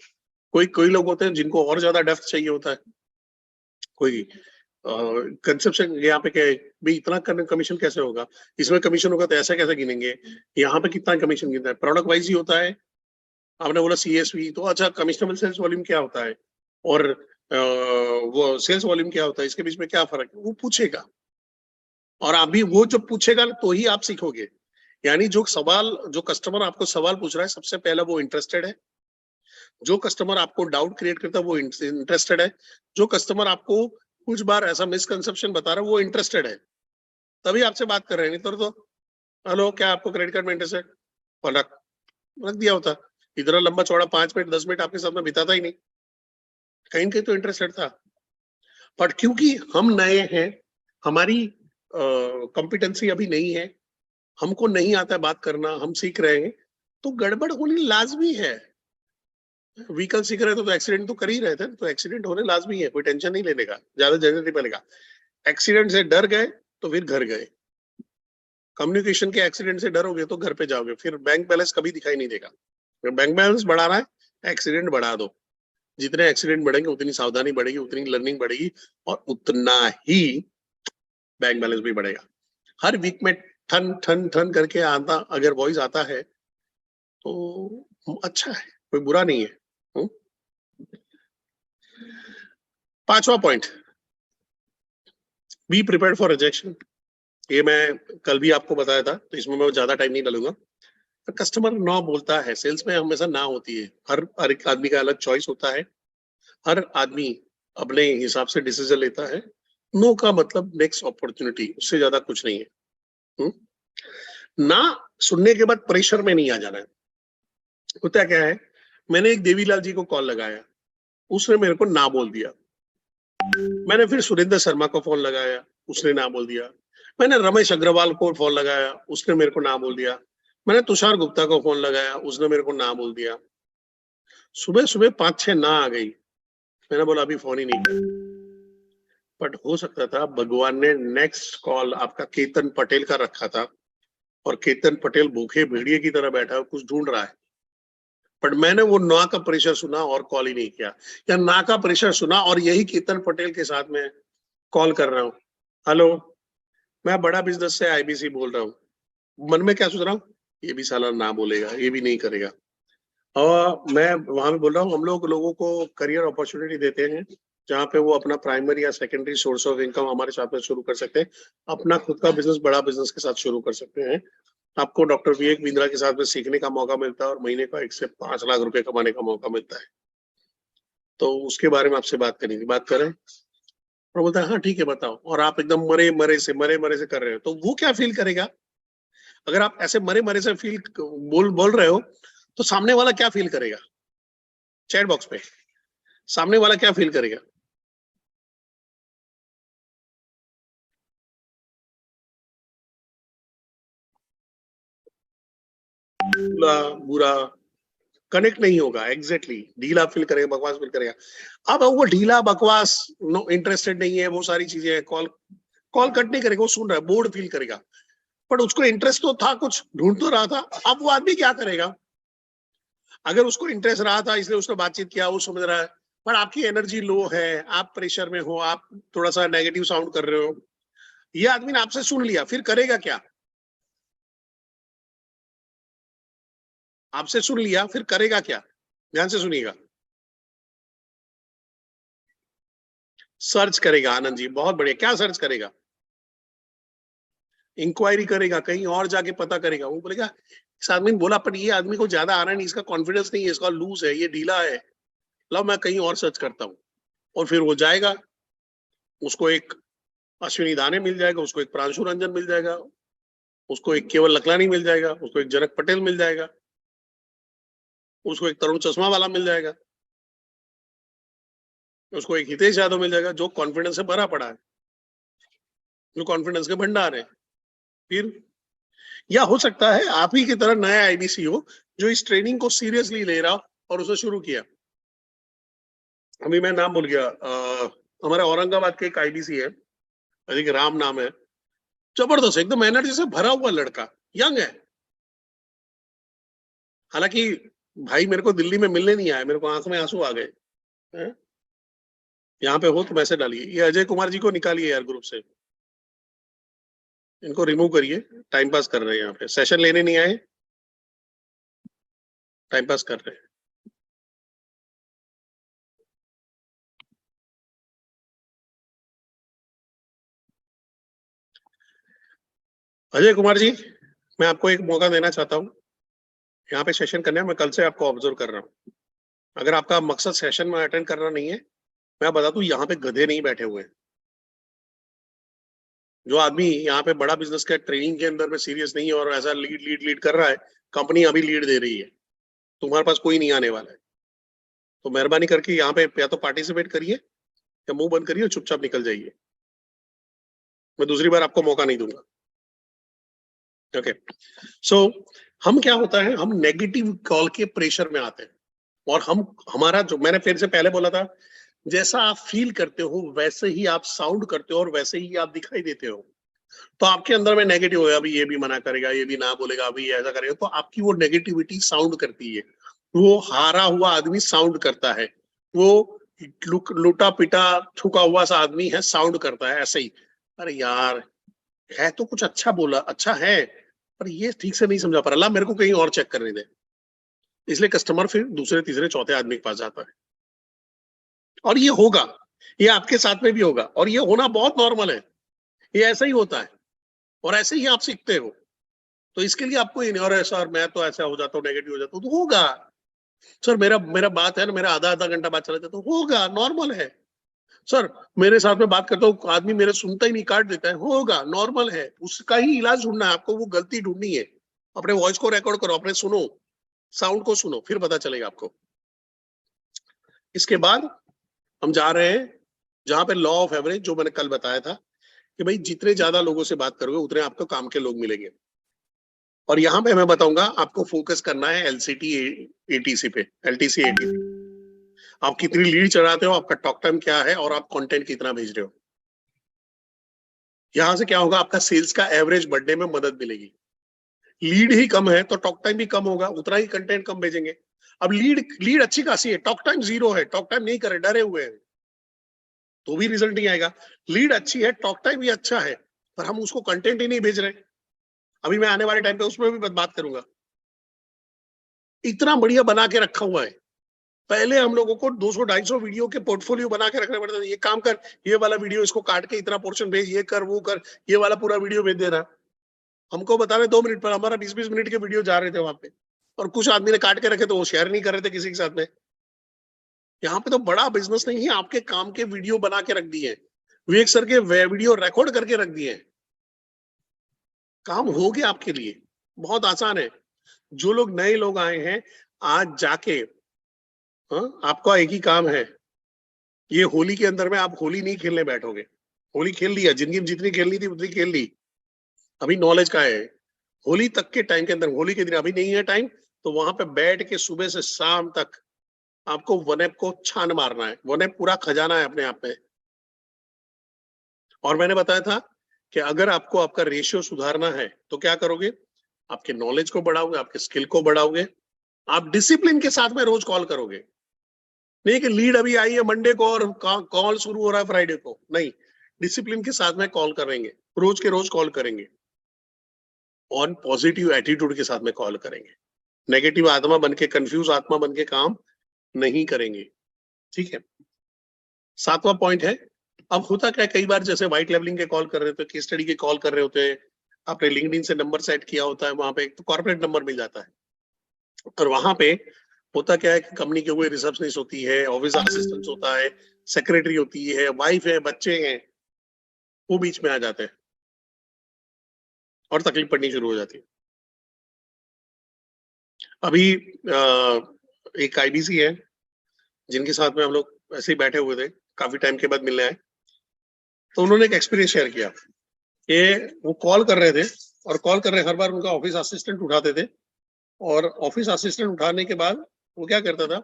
कोई कोई लोग होते हैं जिनको और ज्यादा डेप्थ चाहिए होता है। कोई कंसेप्शन यहाँ पे क्या है, भाई इतना कमीशन कैसे होगा, इसमें कमीशन होगा तो ऐसा कैसे गिनेंगे, यहाँ पे कितना कमीशन गिनता है, प्रोडक्ट वाइज ही होता है। आपने बोला सीएसवी तो अच्छा, कमिश्नेबल सेल्स वॉल्यूम क्या होता है और वो सेल्स वॉल्यूम क्या होता है, इसके बीच में क्या फर्क है, वो पूछेगा। और अभी वो जब पूछेगा तो ही आप सीखोगे। यानी जो कस्टमर आपको सवाल पूछ रहा है सबसे पहला वो इंटरेस्टेड है। जो कस्टमर आपको डाउट क्रिएट करता है वो इंटरेस्टेड है। जो कस्टमर आपको कुछ बार ऐसा मिसकंसेप्शन बता रहा है वो इंटरेस्टेड है, तभी आपसे बात कर रहे हैं। नहीं तो हेलो क्या आपको क्रेडिट कार्ड में इंटरेस्ट है, और रख दिया होता। इतना लंबा चौड़ा 5 मिनट 10 मिनट आपके साथ में बिताता ही नहीं, कहीं कहीं तो इंटरेस्टेड था। बट क्योंकि हम नए हैं, हमारी कॉम्पिटेंसी अभी नहीं है, हमको नहीं आता बात करना, हम सीख रहे हैं, तो गड़बड़ होनी लाजमी है। व्हीकल सीख रहे थे तो एक्सीडेंट तो कर ही रहे थे, तो एक्सीडेंट होने लाजमी है, कोई टेंशन नहीं लेने का, ज्यादा झंझट नहीं पड़ेगा। एक्सीडेंट से डर गए तो फिर घर गए। कम्युनिकेशन के एक्सीडेंट से डरोगे तो घर पे जाओगे, फिर बैंक बैलेंस कभी दिखाई नहीं देगा। बैंक बैलेंस बढ़ा रहा है, एक्सीडेंट बढ़ा दो। जितने एक्सीडेंट बढ़ेंगे उतनी सावधानी बढ़ेगी, उतनी लर्निंग बढ़ेगी और उतना ही बैंक बैलेंस भी बढ़ेगा। हर वीक में ठन ठन ठन करके आता अगर वॉइस आता है तो अच्छा है, कोई बुरा नहीं है। हुँ? 5वां point, be prepared for rejection. ये मैं कल भी आपको बताया था, तो इसमें मैं ज्यादा टाइम नहीं डालूंगा। कस्टमर नो बोलता है, सेल्स में हमेशा ना होती है। हर एक आदमी का अलग चॉइस होता है, हर आदमी अपने हिसाब से डिसीजन लेता है। नो का मतलब नेक्स्ट अपॉर्चुनिटी, उससे ज्यादा कुछ नहीं है। हुँ? ना सुनने के बाद प्रेशर में नहीं आ जाना है। होता क्या है, मैंने एक देवीलाल जी को कॉल लगाया, उसने मेरे को ना बोल दिया। मैंने फिर सुरेंद्र शर्मा को फोन लगाया, उसने ना बोल दिया। मैंने रमेश अग्रवाल को फोन लगाया, उसने मेरे को ना बोल दिया। मैंने तुषार गुप्ता को फोन लगाया, उसने मेरे को ना बोल दिया। सुबह सुबह 5-6 ना आ गई। मैंने बोला अभी फोन ही नहीं किया। बट हो सकता था भगवान ने नेक्स्ट कॉल आपका केतन पटेल का रखा था, और केतन पटेल भूखे भेड़िए की तरह बैठा है, कुछ ढूंढ रहा है। बट मैंने वो ना का प्रेशर सुना और कॉल ही नहीं किया, या ना का प्रेशर सुना और यही केतन पटेल के साथ में कॉल कर रहा हूँ, हेलो मैं बड़ा बिजनेस से आईबीसी बोल रहा हूँ। मन में क्या सोच रहा हूँ, ये भी साला ना बोलेगा, ये भी नहीं करेगा। और मैं वहां पे बोल रहा हूँ हम लोगों को करियर अपॉर्चुनिटी देते हैं जहाँ पे वो अपना प्राइमरी या सेकेंडरी सोर्स ऑफ इनकम हमारे साथ में शुरू कर सकते हैं, अपना खुद का बिजनेस बड़ा बिजनेस के साथ शुरू कर सकते हैं। आपको डॉक्टर विवेक बिंद्रा के साथ में सीखने का मौका मिलता है और महीने का 1 से 5 लाख रुपए कमाने का मौका मिलता है। तो उसके बारे में आपसे बात करनी थी, बात करें? और बोलता है हाँ ठीक है बताओ। और आप एकदम मरे मरे से कर रहे हो, तो वो क्या फील करेगा? अगर आप ऐसे मरे मरे से फील बोल रहे हो तो सामने वाला क्या फील करेगा? चैट बॉक्स पे सामने वाला क्या फील करेगा? बुरा कनेक्ट नहीं होगा, एग्जैक्टली ढीला फील करेगा, बकवास फील करेगा। अब वो ढीला बकवास, नो इंटरेस्टेड नहीं है, वो सारी चीजें हैं, कॉल कॉल कट नहीं करेगा, वो सुन रहा है, बोर्ड फील करेगा, पर उसको इंटरेस्ट तो था, कुछ ढूंढ तो रहा था। अब वो आदमी क्या करेगा? अगर उसको इंटरेस्ट रहा था इसलिए उसने बातचीत किया, वो समझ रहा है, पर आपकी एनर्जी लो है, आप प्रेशर में हो, आप थोड़ा सा नेगेटिव साउंड कर रहे हो, ये आदमी ने आपसे सुन लिया, फिर करेगा क्या? आपसे सुन लिया, फिर करेगा क्या? ध्यान से सुनिएगा। सर्च करेगा। आनंद जी बहुत बढ़िया। क्या सर्च करेगा? इंक्वायरी करेगा, कहीं और जाके पता करेगा। वो बोलेगा इस आदमी ने बोला, पर ये आदमी को ज्यादा आ रहा नहीं, इसका कॉन्फिडेंस नहीं है, इसका लूज है, ये ढीला है, लो मैं कहीं और सर्च करता हूँ। और फिर वो जाएगा, उसको एक अश्विनी दाने मिल जाएगा, उसको एक प्रांशु रंजन मिल जाएगा, उसको एक केवल लखलानी मिल जाएगा, उसको एक जनक पटेल मिल जाएगा, उसको एक तरुण चश्मा वाला मिल जाएगा, उसको एक हितेश यादव मिल जाएगा, जो कॉन्फिडेंस से भरा पड़ा है, जो कॉन्फिडेंस के भंडार है। फिर या हो सकता है आप ही की तरह नया आईबीसी हो, जो इस ट्रेनिंग को सीरियसली ले रहा और उसे शुरू किया। अभी मैं नाम भूल गया, हमारे औरंगाबाद के एक आईबीसी है, अधिक राम नाम है, जबरदस्त एकदम एनर्जी से भरा हुआ लड़का, यंग है। हालांकि भाई मेरे को दिल्ली में मिलने नहीं आया, मेरे को आंख में आंसू आ गए। यहाँ पे हो तो मैसेज डालिए, ये अजय कुमार जी को निकालिए यार ग्रुप से, इनको रिमूव करिए, टाइम पास कर रहे हैं यहाँ पे, सेशन लेने नहीं आए, टाइम पास कर रहे हैं। अजय कुमार जी, मैं आपको एक मौका देना चाहता हूँ, यहाँ पे सेशन करने, मैं कल से आपको ऑब्जर्व कर रहा हूँ। अगर आपका मकसद सेशन में अटेंड करना नहीं है, मैं बता दूं यहाँ पे गधे नहीं बैठे हुए हैं। जो आदमी यहाँ पे बड़ा बिजनेस का ट्रेनिंग के अंदर में सीरियस नहीं है और ऐसा लीड लीड लीड कर रहा है, कंपनी अभी लीड दे रही है, तुम्हारे पास कोई नहीं आने वाला है। तो मेहरबानी करके यहाँ पे या तो पार्टिसिपेट करिए या मुंह बंद करिए, चुपचाप निकल जाइए, मैं दूसरी बार आपको मौका नहीं दूंगा। ओके, सो हम क्या होता है, हम नेगेटिव कॉल के प्रेशर में आते हैं, और हम हमारा जो मैंने फिर से पहले बोला था, जैसा आप फील करते हो वैसे ही आप साउंड करते हो और वैसे ही आप दिखाई देते हो। तो आपके अंदर में नेगेटिव होगा, अभी ये भी मना करेगा, ये भी ना बोलेगा, अभी ऐसा करेगा, तो आपकी वो नेगेटिविटी साउंड करती है। वो हारा हुआ आदमी साउंड करता है, वो लूटा पिटा थूका हुआ सा आदमी है, साउंड करता है ऐसे ही, अरे यार है तो कुछ अच्छा बोला, अच्छा है, पर ये ठीक से नहीं समझा पा रहा, ला मेरे को कहीं और चेक करने दे। इसलिए कस्टमर फिर दूसरे तीसरे चौथे आदमी के पास जाता है। और ये होगा, ये आपके साथ में भी होगा, और ये होना बहुत नॉर्मल है, ये ऐसा ही होता है, और ऐसे ही आप सीखते हो। तो इसके लिए आपको ये नहीं, और सर मैं तो ऐसा हो जाता हूँ, नेगेटिव हो जाता हूँ, तो होगा। सर मेरा मेरा बात है ना, मेरा आधा आधा घंटा बात चला जाता, तो होगा, नॉर्मल है। सर मेरे साथ में बात करता हूँ, आदमी मेरे सुनता ही नहीं, काट देता है, होगा, नॉर्मल है। उसका ही इलाज ढूंढना है आपको, वो गलती ढूंढनी है। अपने वॉइस को रिकॉर्ड करो, अपने सुनो, साउंड को सुनो, फिर पता चलेगा आपको। इसके बाद हम जा रहे हैं जहां पे लॉ ऑफ एवरेज, जो मैंने कल बताया था कि भाई जितने ज्यादा लोगों से बात करोगे उतने आपको काम के लोग मिलेंगे। और यहाँ पे मैं बताऊंगा आपको फोकस करना है एलसीटी एटीसी पे, एलटीसी एटीसी। आप कितनी लीड चढ़ाते हो, आपका टॉक टाइम क्या है, और आप कंटेंट कितना भेज रहे हो। यहां से क्या होगा, आपका सेल्स का एवरेज बढ़ने में मदद मिलेगी। लीड ही कम है तो टॉक टाइम भी कम होगा, उतना ही कंटेंट कम भेजेंगे। अब लीड लीड अच्छी खासी है, टॉक टाइम जीरो है, टॉक टाइम नहीं करे, डरे हुए हैं, तो भी रिजल्ट नहीं आएगा। लीड अच्छी है, टॉक टाइम भी अच्छा है, पर हम उसको कंटेंट ही नहीं भेज रहे। अभी मैं आने वाले टाइम पे उसमें भी बात करूंगा। इतना बढ़िया बना के रखा हुआ है, पहले हम लोगों को 200-250 वीडियो के पोर्टफोलियो बना के रखने पड़ते थे। ये काम कर, ये वाला वीडियो इसको काट के इतना पोर्शन भेज, ये कर वो कर, ये वाला पूरा वीडियो भेज देना। हमको बता रहे 2 मिनट पर, हमारा 20-20 मिनट के वीडियो जा रहे थे वहां पे, और कुछ आदमी ने काट के रखे तो वो शेयर नहीं कर रहे थे किसी के साथ में। यहाँ पे तो बड़ा बिजनेस नहीं है, आपके काम के वीडियो बना के रख दिए, विवेक सर के वीडियो रिकॉर्ड करके रख दिए, काम हो गया आपके लिए, बहुत आसान है। जो लोग नए लोग आए हैं, आज जाके, हाँ, आपका एक ही काम है, ये होली के अंदर में आप होली नहीं खेलने बैठोगे, होली खेल लिया, जिंदगी में जितनी खेलनी थी उतनी खेल ली, अभी नॉलेज का है। होली तक के टाइम के अंदर, होली के दिन अभी नहीं है टाइम, तो वहां पे बैठ के सुबह से शाम तक आपको वन ऐप को छान मारना है। वन ऐप पूरा खजाना है अपने आप में। और मैंने बताया था कि अगर आपको आपका रेशियो सुधारना है तो क्या करोगे, आपके नॉलेज को बढ़ाओगे, आपके स्किल को बढ़ाओगे, आप डिसिप्लिन के साथ में रोज कॉल करोगे। नहीं कि लीड अभी आई है मंडे को और कॉल शुरू हो रहा है फ्राइडे को, नहीं, डिसिप्लिन के साथ में कॉल करेंगे, रोज के रोज कॉल करेंगे, और पॉजिटिव एटीट्यूड के साथ में कॉल करेंगे, नेगेटिव आत्मा बन के, कंफ्यूज आत्मा बन के काम नहीं करेंगे। ठीक है, 7वां पॉइंट है, अब होता क्या, कई बार जैसे व्हाइट लेवलिंग के कॉल कर रहे होते हैं, केस स्टडी के कॉल कर रहे होते हैं, आपने लिंक्डइन से नंबर सेट किया होता है, वहां पे एक तो कॉर्पोरेट नंबर मिल जाता है, और वहां पे होता क्या है कि कंपनी के हुए रिसेप्शनिस्ट होती है, ऑफिस असिस्टेंट होता है, सेक्रेटरी होती है, वाइफ है, बच्चे हैं, वो बीच में आ जाते हैं और तकलीफ पड़नी शुरू हो जाती है। अभी एक आईबीसी है जिनके साथ में हम लोग ऐसे ही बैठे हुए थे, काफी टाइम के बाद मिलने आए, तो उन्होंने एक एक्सपीरियंस शेयर किया कि वो कॉल कर रहे थे, और कॉल कर रहे, हर बार उनका ऑफिस असिस्टेंट उठाते थे, और ऑफिस असिस्टेंट उठाने के बाद वो क्या करता था,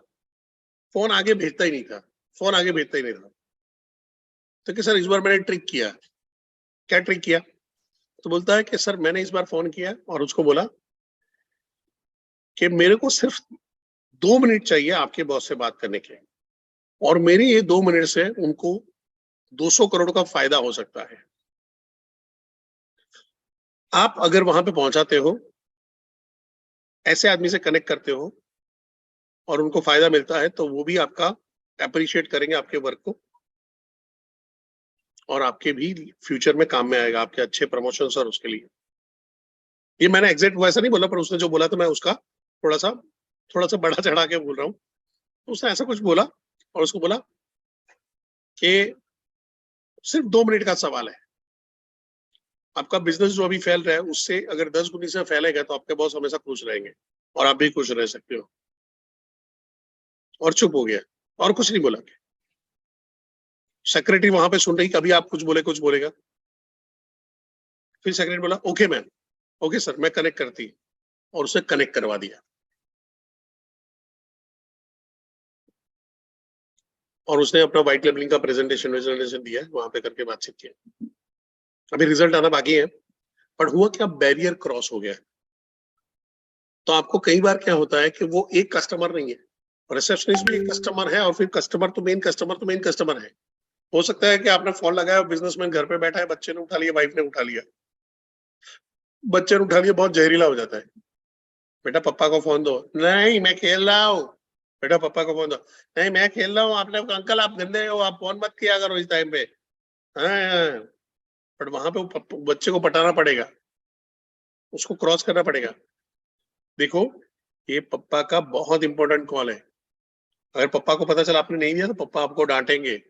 फोन आगे भेजता ही नहीं था, फोन आगे भेजता ही नहीं था। तो कि सर इस बार मैंने ट्रिक किया। क्या ट्रिक किया? तो बोलता है कि सर मैंने इस बार फोन किया और उसको बोला कि मेरे को सिर्फ 2 मिनट चाहिए आपके बॉस से बात करने के, और मेरे ये 2 मिनट से उनको 200 करोड़ का फायदा हो सकता है। आप अगर वहां पे पहुंचाते हो, ऐसे आदमी से कनेक्ट करते हो और उनको फायदा मिलता है, तो वो भी आपका अप्रिशिएट करेंगे, आपके वर्क को, और आपके भी फ्यूचर में काम में आएगा, आपके अच्छे प्रमोशन और उसके लिए। ये मैंने एग्जैक्ट वैसा नहीं बोला, पर उसने जो बोला था मैं उसका थोड़ा सा बढ़ा चढ़ा के बोल रहा हूँ। तो उसने ऐसा कुछ बोला, और उसको बोला कि सिर्फ 2 मिनट का सवाल है, आपका बिजनेस जो अभी फैल रहा है उससे अगर 10 गुनी से फैलेगा तो आपके बॉस हमेशा खुश रहेंगे, और आप भी खुश रह सकते हो। और चुप हो गया, और कुछ नहीं बोला। सेक्रेटरी वहां पे सुन रही, कभी आप कुछ बोलेगा। फिर सेक्रेटरी बोला ओके मैम, ओके सर, मैं कनेक्ट करती, और उसे कनेक्ट करवा दिया, और उसने अपना व्हाइट लेबलिंग का प्रेजेंटेशन दिया, वहां पे करके बातचीत किया। अभी रिजल्ट आना बाकी है, पर हुआ क्या, बैरियर क्रॉस हो गया। तो आपको कई बार क्या होता है कि वो एक कस्टमर नहीं है, रिसेप्शनिस्ट भी एक कस्टमर है, और फिर कस्टमर तो मेन कस्टमर है। हो सकता है कि आपने फोन लगाया, बिजनेसमैन घर पे बैठा है, बच्चे ने उठा लिया, वाइफ ने उठा लिया, बच्चे ने उठा लिया, बहुत जहरीला हो जाता है, बेटा पापा को फोन दो, नहीं मैं खेल रहा हूँ, बेटा पापा को फोन दो, नहीं मैं खेल रहा हूँ, आपने अंकल आप गंदे हो, आप फोन मत किया करो इस टाइम पे। हाँ, बट वहां पे बच्चे को पटाना पड़ेगा, उसको क्रॉस करना पड़ेगा। देखो, ये पप्पा का बहुत इंपॉर्टेंट कॉल है, अगर पप्पा को पता चला आपने नहीं दिया तो पप्पा आपको डांटेंगे।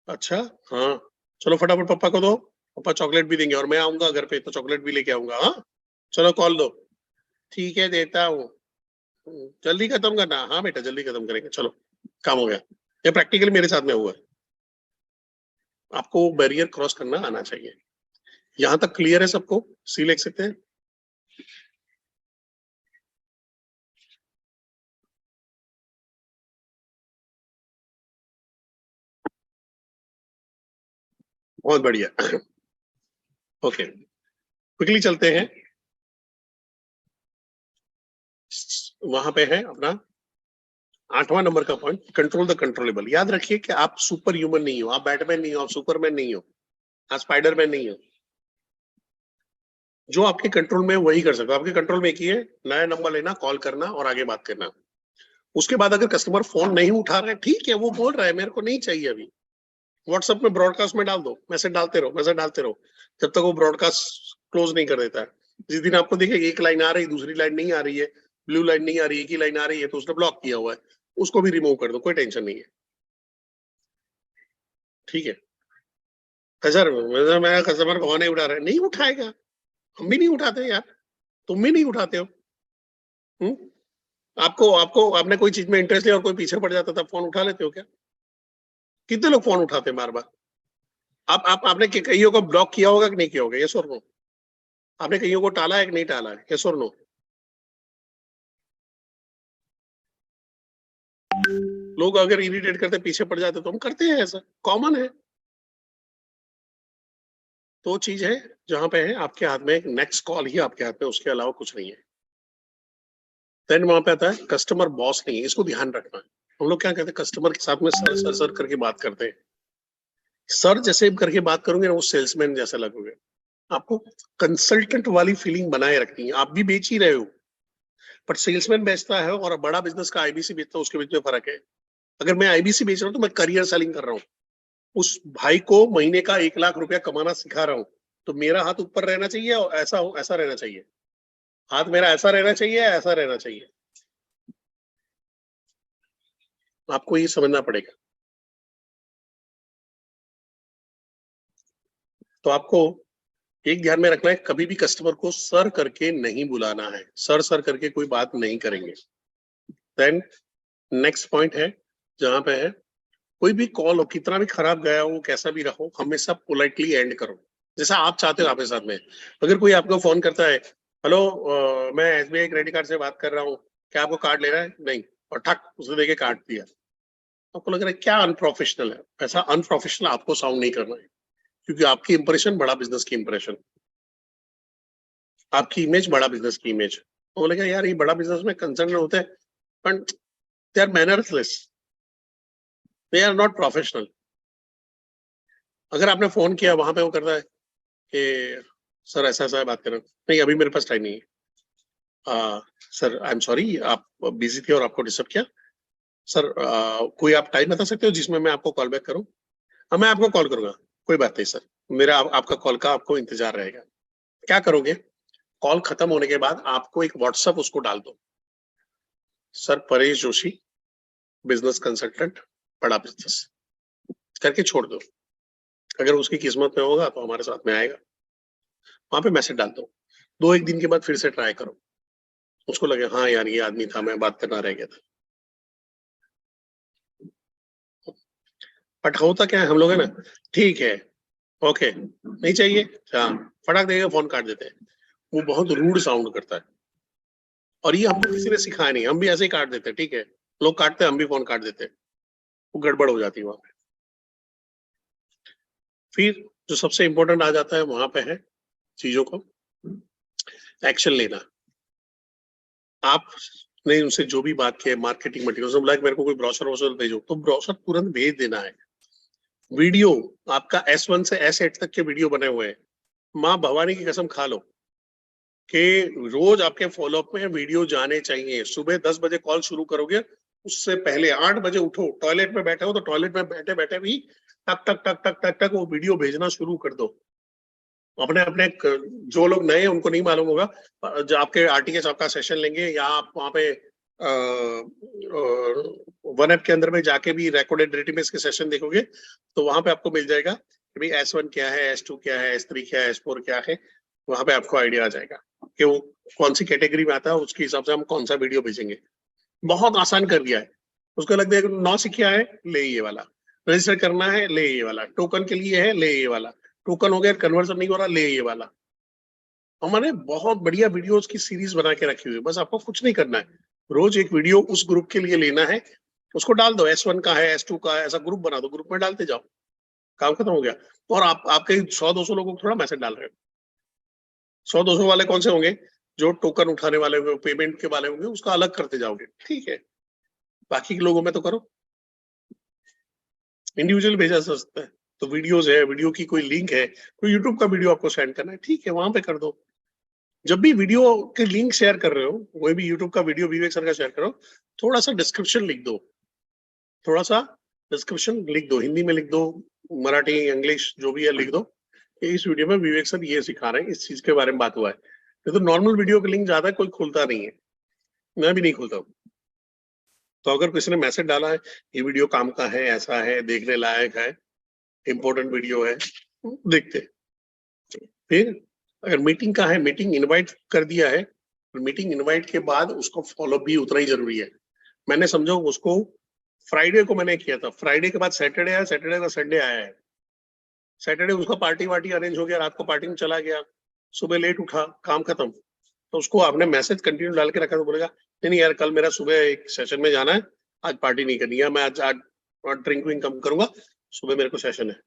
अच्छा, हाँ, चलो फटाफट पप्पा को दो, पप्पा चॉकलेट भी देंगे, और मैं आऊंगा घर पे तो चॉकलेट भी लेके आऊंगा। हाँ, चलो कॉल दो, ठीक है देता हूँ, जल्दी खत्म करना, हाँ बेटा जल्दी खत्म करेंगे, चलो काम हो गया। ये प्रैक्टिकली मेरे साथ में हुआ है। आपको बैरियर क्रॉस करना आना चाहिए। यहां तक क्लियर है सबको? सी लिख सकते हैं? बहुत बढ़िया। ओके, क्विकली चलते हैं। वहां पे है अपना 8वां नंबर का पॉइंट, कंट्रोल द कंट्रोलेबल। याद रखिए कि आप सुपर ह्यूमन नहीं हो, आप बैटमैन नहीं हो, आप सुपरमैन नहीं हो, आप स्पाइडरमैन नहीं हो। जो आपके कंट्रोल में वही कर सकते हो। आपके कंट्रोल में एक ही है, नया नंबर लेना, कॉल करना और आगे बात करना। उसके बाद अगर कस्टमर फोन नहीं उठा रहा है, ठीक है, वो बोल रहा है मेरे को नहीं चाहिए अभी, व्हाट्सएप में ब्रॉडकास्ट में डाल दो, मैसेज डालते रहो, मैसेज डालते रहो, जब तक वो ब्रॉडकास्ट क्लोज नहीं कर देता है। जिस दिन आपको देखे एक लाइन आ रही, दूसरी लाइन नहीं आ रही है, ब्लू लाइन नहीं आ रही, एक ही लाइन आ रही है, तो उसने ब्लॉक किया हुआ है, उसको भी रिमूव कर दो, कोई टेंशन नहीं है। ठीक है, सर मैं कस्टमर फोन नहीं उठा रहा है, नहीं उठाएगा, हम भी नहीं उठाते यार, तुम भी नहीं उठाते हो। हुँ? आपको आपको आपने कोई चीज में इंटरेस्ट लिया और कोई पीछे पड़ जाता था, फोन उठा लेते हो क्या? कितने लोग फोन उठाते हैं बार बार? आपने कईयों को ब्लॉक किया होगा कि नहीं किया होगा? यस और नो? आपने कईयों को टाला है कि नहीं टाला है? यस और नो? लोग अगर इरिटेट करते पीछे पड़ जाते तो हम करते हैं, ऐसा कॉमन है। तो चीज है जहां पे है आपके हाथ में एक नेक्स्ट कॉल ही आपके हाथ में, उसके अलावा कुछ नहीं है। देन वहां पे आता है कस्टमर बॉस नहीं है, इसको ध्यान रखना है। हम लोग क्या कहते हैं, कस्टमर के साथ में सर सर सर करके बात करते हैं। सर जैसे करके बात करोगे ना, वो सेल्समैन जैसा लगोगे। आपको कंसल्टेंट वाली फीलिंग बनाए रखनी है। आप भी बेच ही रहे हो, पर सेल्समैन बेचता है और बड़ा बिजनेस का आईबीसी बेचता है, उसके बीच में फर्क है। अगर मैं आईबीसी बेच रहा हूँ तो मैं करियर सेलिंग कर रहा हूँ, उस भाई को महीने का 1 लाख रुपया कमाना सिखा रहा हूँ। तो मेरा हाथ ऊपर रहना चाहिए और ऐसा रहना चाहिए। हाथ मेरा ऐसा रहना चाहिए, ऐसा रहना चाहिए। आपको ये समझना पड़ेगा। तो आपको एक ध्यान में रखना है, कभी भी कस्टमर को सर करके नहीं बुलाना है। सर सर करके कोई बात नहीं करेंगे। देन नेक्स्ट पॉइंट है जहां पे है, कोई भी कॉल हो, कितना भी खराब गया हो, कैसा भी रहो, हमेशा पोलाइटली एंड करो, जैसा आप चाहते हो आपके साथ में। अगर कोई आपको फोन करता है, हेलो मैं एसबीआई क्रेडिट कार्ड से बात कर रहा हूँ, क्या आपको कार्ड लेना है? नहीं, और ठक उसने देके काट दिया, आपको लग रहा है क्या अनप्रोफेशनल है। ऐसा अनप्रोफेशनल आपको साउंड नहीं करना है, क्योंकि आपकी इंप्रेशन बड़ा बिजनेस की इंप्रेशन, आपकी इमेज बड़ा बिजनेस की इमेज। तो बोलेगा यार ये बड़ा बिजनेस में कंसर्न होते हैं, पर they are mannerless, they are not professional. अगर आपने फोन किया, वहां पे वो करता है कि सर ऐसा ऐसा बात कर रहे हो, नहीं अभी मेरे पास टाइम नहीं है, सर आई एम सॉरी आप बिजी थे और आपको डिस्टर्ब किया। सर कोई आप टाइम बता सकते हो जिसमें मैं आपको कॉल बैक करूं? हाँ मैं आपको कॉल करूंगा। कोई बात नहीं सर, मेरा आपका कॉल का आपको इंतजार रहेगा। क्या करोगे? कॉल खत्म होने के बाद आपको एक व्हाट्सएप उसको डाल दो, sir Paresh Joshi, business consultant, बड़ा बिजनेस, करके छोड़ दो। अगर उसकी किस्मत में होगा तो हमारे साथ में आएगा। वहां पे मैसेज डाल दो। 2-1 दिन के बाद फिर से ट्राई करो, उसको लगे हाँ यार ये आदमी था, मैं बात करना रह गया था। बट होता क्या है, हम लोग है ना, ठीक है ओके नहीं चाहिए, हाँ फटाक देगा फोन काट देते हैं। वो बहुत रूड साउंड करता है, और ये हमको किसी ने सिखाया नहीं, हम भी ऐसे ही काट देते हैं। ठीक है, लोग काटते हैं, हम भी फोन काट देते हैं, वो गड़बड़ हो जाती है वहां पे। फिर जो सबसे इंपॉर्टेंट आ जाता है वहां पे है चीजों को एक्शन लेना। आपने उनसे जो भी बात की है, मार्केटिंग मटेरियल बोला मेरे को कोई ब्रोशर वोशर भेजो, तो ब्रोशर तुरंत भेज देना है। वीडियो आपका S1 से S8 तक के वीडियो बने हुए हैं, माँ भवानी की कसम खा लो कि रोज आपके फॉलोअप में वीडियो जाने चाहिए। सुबह 10 बजे कॉल शुरू करोगे, उससे पहले 8 बजे उठो, टॉयलेट में बैठे हो तो टॉयलेट में बैठे बैठे भी टक टक टक टक टक टक वो वीडियो भेजना शुरू कर दो। अपने अपने जो लोग नए हैं उनको नहीं मालूम होगा, जो आपके आरटीएस आपका सेशन लेंगे या आप वहाँ पे वन ऐप के अंदर में जाके भी रिकॉर्डेड डेटाबेस के सेशन देखोगे, तो वहां पे आपको मिल जाएगा कि भाई S1 क्या है, S2 क्या है, S3 क्या है, S4 क्या है। वहां पे आपको आइडिया आ जाएगा कि वो कौन सी कैटेगरी में आता है, उसके हिसाब से हम कौन सा वीडियो भेजेंगे। बहुत आसान कर दिया है। उसको लगता है नौ सीखिया है, ले ये वाला, रजिस्टर करना है, ले ये वाला, टोकन के लिए है, ले ये वाला, टोकन हो गया कन्वर्जन नहीं हो रहा, ले ये वाला। हमने बहुत बढ़िया वीडियोस की सीरीज बना के रखी हुई है, बस आपको कुछ नहीं करना है। रोज एक वीडियो उस ग्रुप के लिए लेना है, उसको डाल दो, S1 का है, S2 का है, ऐसा ग्रुप बना दो, ग्रुप में डालते जाओ, काम खत्म हो गया। और आप आपके 100-200 लोगों को थोड़ा मैसेज डाल रहे हो। 100-200 वाले कौन से होंगे? जो टोकन उठाने वाले होंगे, पेमेंट के वाले होंगे, उसका अलग करते जाओगे, ठीक है। बाकी के लोगों में तो करो, इंडिविजुअल भेजा जा सकता है। तो वीडियोस है, वीडियो की कोई लिंक है, कोई यूट्यूब का वीडियो आपको सेंड करना है, ठीक है वहां पे कर दो। जब भी वीडियो के लिंक शेयर कर रहे हो, कोई भी यूट्यूब का वीडियो विवेक सर का शेयर करो, थोड़ा सा डिस्क्रिप्शन लिख दो, थोड़ा सा डिस्क्रिप्शन लिख दो, हिंदी में लिख दो, मराठी इंग्लिश जो भी है लिख दो कि इस वीडियो में विवेक सर ये सिखा रहे हैं, इस चीज के बारे में बात हुआ है। तो नॉर्मल वीडियो का लिंक ज्यादा कोई खोलता नहीं है, मैं भी नहीं खोलता हूँ। तो अगर किसी ने मैसेज डाला है ये वीडियो काम का है, ऐसा है, देखने लायक है, इंपॉर्टेंट वीडियो है, देखते। फिर अगर मीटिंग का है, मीटिंग इनवाइट कर दिया है, मीटिंग इनवाइट के बाद उसको फॉलो भी उतना ही जरूरी है। मैंने समझो उसको फ्राइडे को मैंने किया था, फ्राइडे के बाद सैटरडे आया, सैटरडे का संडे आया है। सैटरडे उसका पार्टी वार्टी अरेंज हो गया, रात को पार्टी में चला गया, सुबह लेट उठा, काम खत्म। तो उसको आपने मैसेज कंटिन्यू डाल के रखा तो बोलेगा नहीं नहीं यार कल मेरा सुबह एक सेशन में जाना है, आज पार्टी नहीं करनी है, मैं आज आज ड्रिंक विंक कम करूंगा, सुबह मेरे को सेशन है।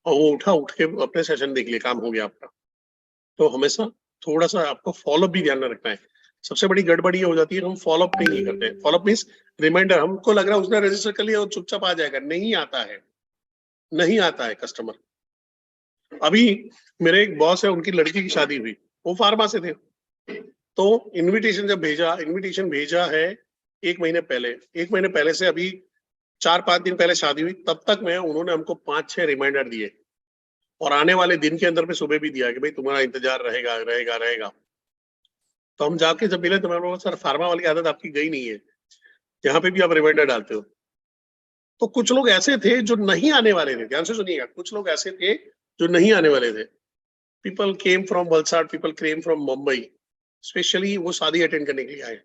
और वो उठ के अपने सेशन देख लिया, काम हो गया आपका। तो हमेशा थोड़ा सा आपको फॉलोअप भी ध्यान में रखना है। सबसे बड़ी गड़बड़ी ये हो जाती है हम फॉलोअप नहीं करते। फॉलोअप मीन्स रिमाइंडर, हमको लग रहा है उसने रजिस्टर कर लिया और चुपचाप आ जाएगा, नहीं आता है, नहीं आता है कस्टमर। अभी मेरे एक बॉस है, उनकी लड़की की शादी हुई, वो फार्मा से थे, तो इनविटेशन भेजा है 1 महीने पहले, 1 महीने पहले से अभी 4-5 दिन पहले शादी हुई, तब तक में उन्होंने हमको 5-6 रिमाइंडर दिए और आने वाले दिन के अंदर में सुबह भी दिया कि भाई तुम्हारा इंतजार रहेगा रहेगा रहेगा। तो हम जाके जब मिले तो मैंने बोला सर फार्मा वाली आदत आपकी गई नहीं है, यहाँ पे भी आप रिमाइंडर डालते हो। तो कुछ लोग ऐसे थे जो नहीं आने वाले थे, ध्यान से सुनिएगा, कुछ लोग ऐसे थे जो नहीं आने वाले थे। People came from Valsad, people came from Mumbai, specially वो शादी अटेंड करने के लिए आए।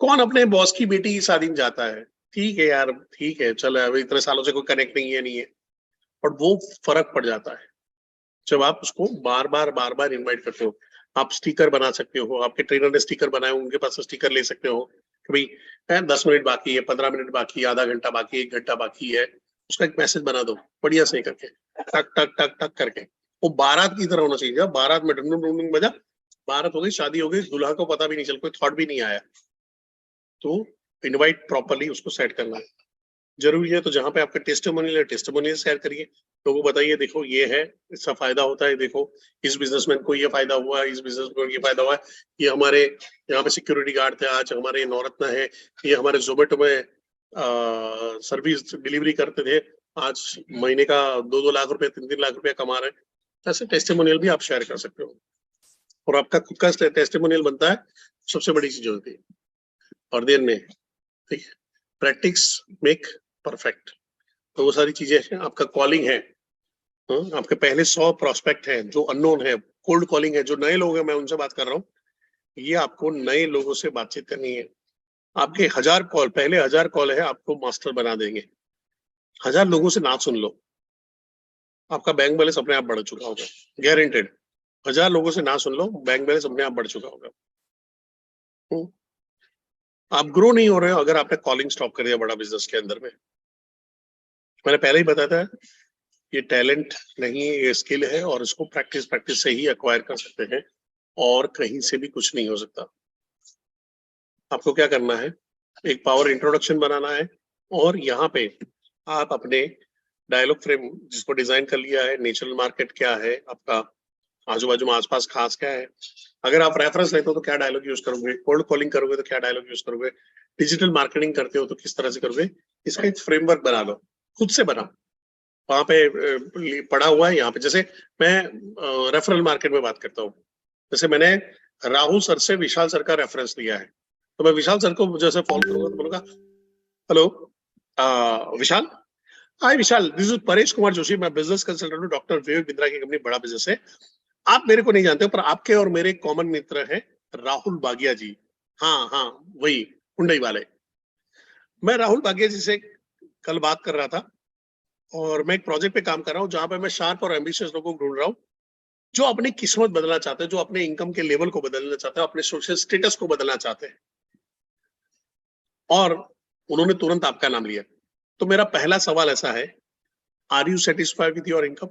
कौन अपने बॉस की बेटी की शादी में जाता है? ठीक है यार, ठीक है, चलो अभी इतने सालों से कोई कनेक्ट नहीं है, और वो फर्क पड़ जाता है जब आप उसको बार बार इनवाइट करते हो। आप स्टिकर बना सकते हो, आपके ट्रेनर ने स्टिकर बनाए, उनके पास से स्टिकर ले सकते हो कि भाई 10 मिनट बाकी है, 15 मिनट बाकी है, आधा घंटा बाकी है, 1 घंटा बाकी है, उसका एक मैसेज बना दो बढ़िया से करके, टक टक टक टक करके। वो बारात की तरह होना चाहिए, जब बारात में ढूंढ बजा, बारात हो गई, शादी हो गई, दूल्हा को पता भी नहीं चल, कोई थॉट भी नहीं आया। तो इनवाइट प्रॉपरली उसको सेट करना है जरूरी है। तो जहां पे आपका टेस्टिमोनियल है, टेस्टिमोनियल शेयर करिए, लोगों को बताइए देखो ये है, इसका फायदा होता है, देखो इस बिजनेसमैन को ये फायदा हुआ, इस बिजनेसमैन को ये फायदा हुआ है, ये हमारे यहाँ पे सिक्योरिटी गार्ड थे, आज हमारे नवरत्न है, ये हमारे जोमेटो में सर्विस डिलीवरी करते थे, आज महीने का 2-2 लाख रुपए, 3-3 लाख रुपया कमा रहे हैं। ऐसे टेस्टिमोनियल भी आप शेयर कर सकते हो और आपका खुद का टेस्टिमोनियल बनता है, सबसे बड़ी चीज होती है। और देन में ठीक है, प्रैक्टिस मेक परफेक्ट। तो वो सारी चीजें हैं, आपका कॉलिंग है, आपके पहले 100 प्रोस्पेक्ट हैं जो अननोन है, कोल्ड कॉलिंग है, जो नए लोग हैं मैं उनसे बात कर रहा हूँ, ये आपको नए लोगों से बातचीत करनी है। आपके 1000 कॉल, पहले 1000 कॉल है, आपको मास्टर बना देंगे। 1000 लोगों से ना सुन लो, आपका बैंक बैलेंस अपने आप बढ़ चुका होगा, गारंटेड। 1000 लोगों से ना सुन लो, बैंक बैलेंस अपने आप बढ़ चुका होगा। आप ग्रो नहीं हो रहे हो अगर आपने कॉलिंग स्टॉप कर दिया बड़ा बिजनेस के अंदर में। मैंने पहले ही बताया था, ये टैलेंट नहीं है, ये स्किल है, और इसको प्रैक्टिस से ही एक्वायर कर सकते हैं, और कहीं से भी कुछ नहीं हो सकता। आपको क्या करना है, एक पावर इंट्रोडक्शन बनाना है, और यहाँ पे आप अपने डायलॉग फ्रेम जिसको डिजाइन कर लिया है, नेचुरल मार्केट क्या है आपका, आजू बाजू में आसपास खास क्या है, अगर आप रेफरेंस लेते हो तो क्या डायलॉग यूज करोगे, कोल्ड कॉलिंग करोगे तो क्या डायलॉग यूज करोगे, डिजिटल मार्केटिंग करते हो तो किस तरह से करोगे, इसका एक फ्रेमवर्क बना लो, खुद से बनाओ। वहां पे पड़ा हुआ है, यहाँ पे जैसे मैं रेफरल मार्केट में बात करता हूँ, जैसे मैंने राहुल सर से विशाल सर का रेफरेंस लिया है, तो मैं विशाल सर को जैसे फॉलो करूंगा तो बोलूंगा hello Vishal, hi Vishal, this is Paresh Kumar Joshi, मैं बिजनेस कंसल्टेंट हूँ, डॉक्टर विवेक बिंद्रा की कंपनी, बड़ा बिजनेस है। आप मेरे को नहीं जानते हो, पर आपके और मेरे कॉमन मित्र हैं राहुल बागिया जी। हाँ हाँ, वही हुंडई वाले। मैं राहुल बागिया जी से कल बात कर रहा था, और मैं एक प्रोजेक्ट पे काम कर रहा हूँ जहां पे मैं शार्प और एम्बिशियस लोगों को ढूंढ रहा हूँ जो अपनी किस्मत बदलना चाहते हैं, जो अपने इनकम के लेवल को बदलना चाहते हैं, अपने सोशल स्टेटस को बदलना चाहते हैं। और उन्होंने तुरंत आपका नाम लिया। तो मेरा पहला सवाल ऐसा है, are you satisfied with your income,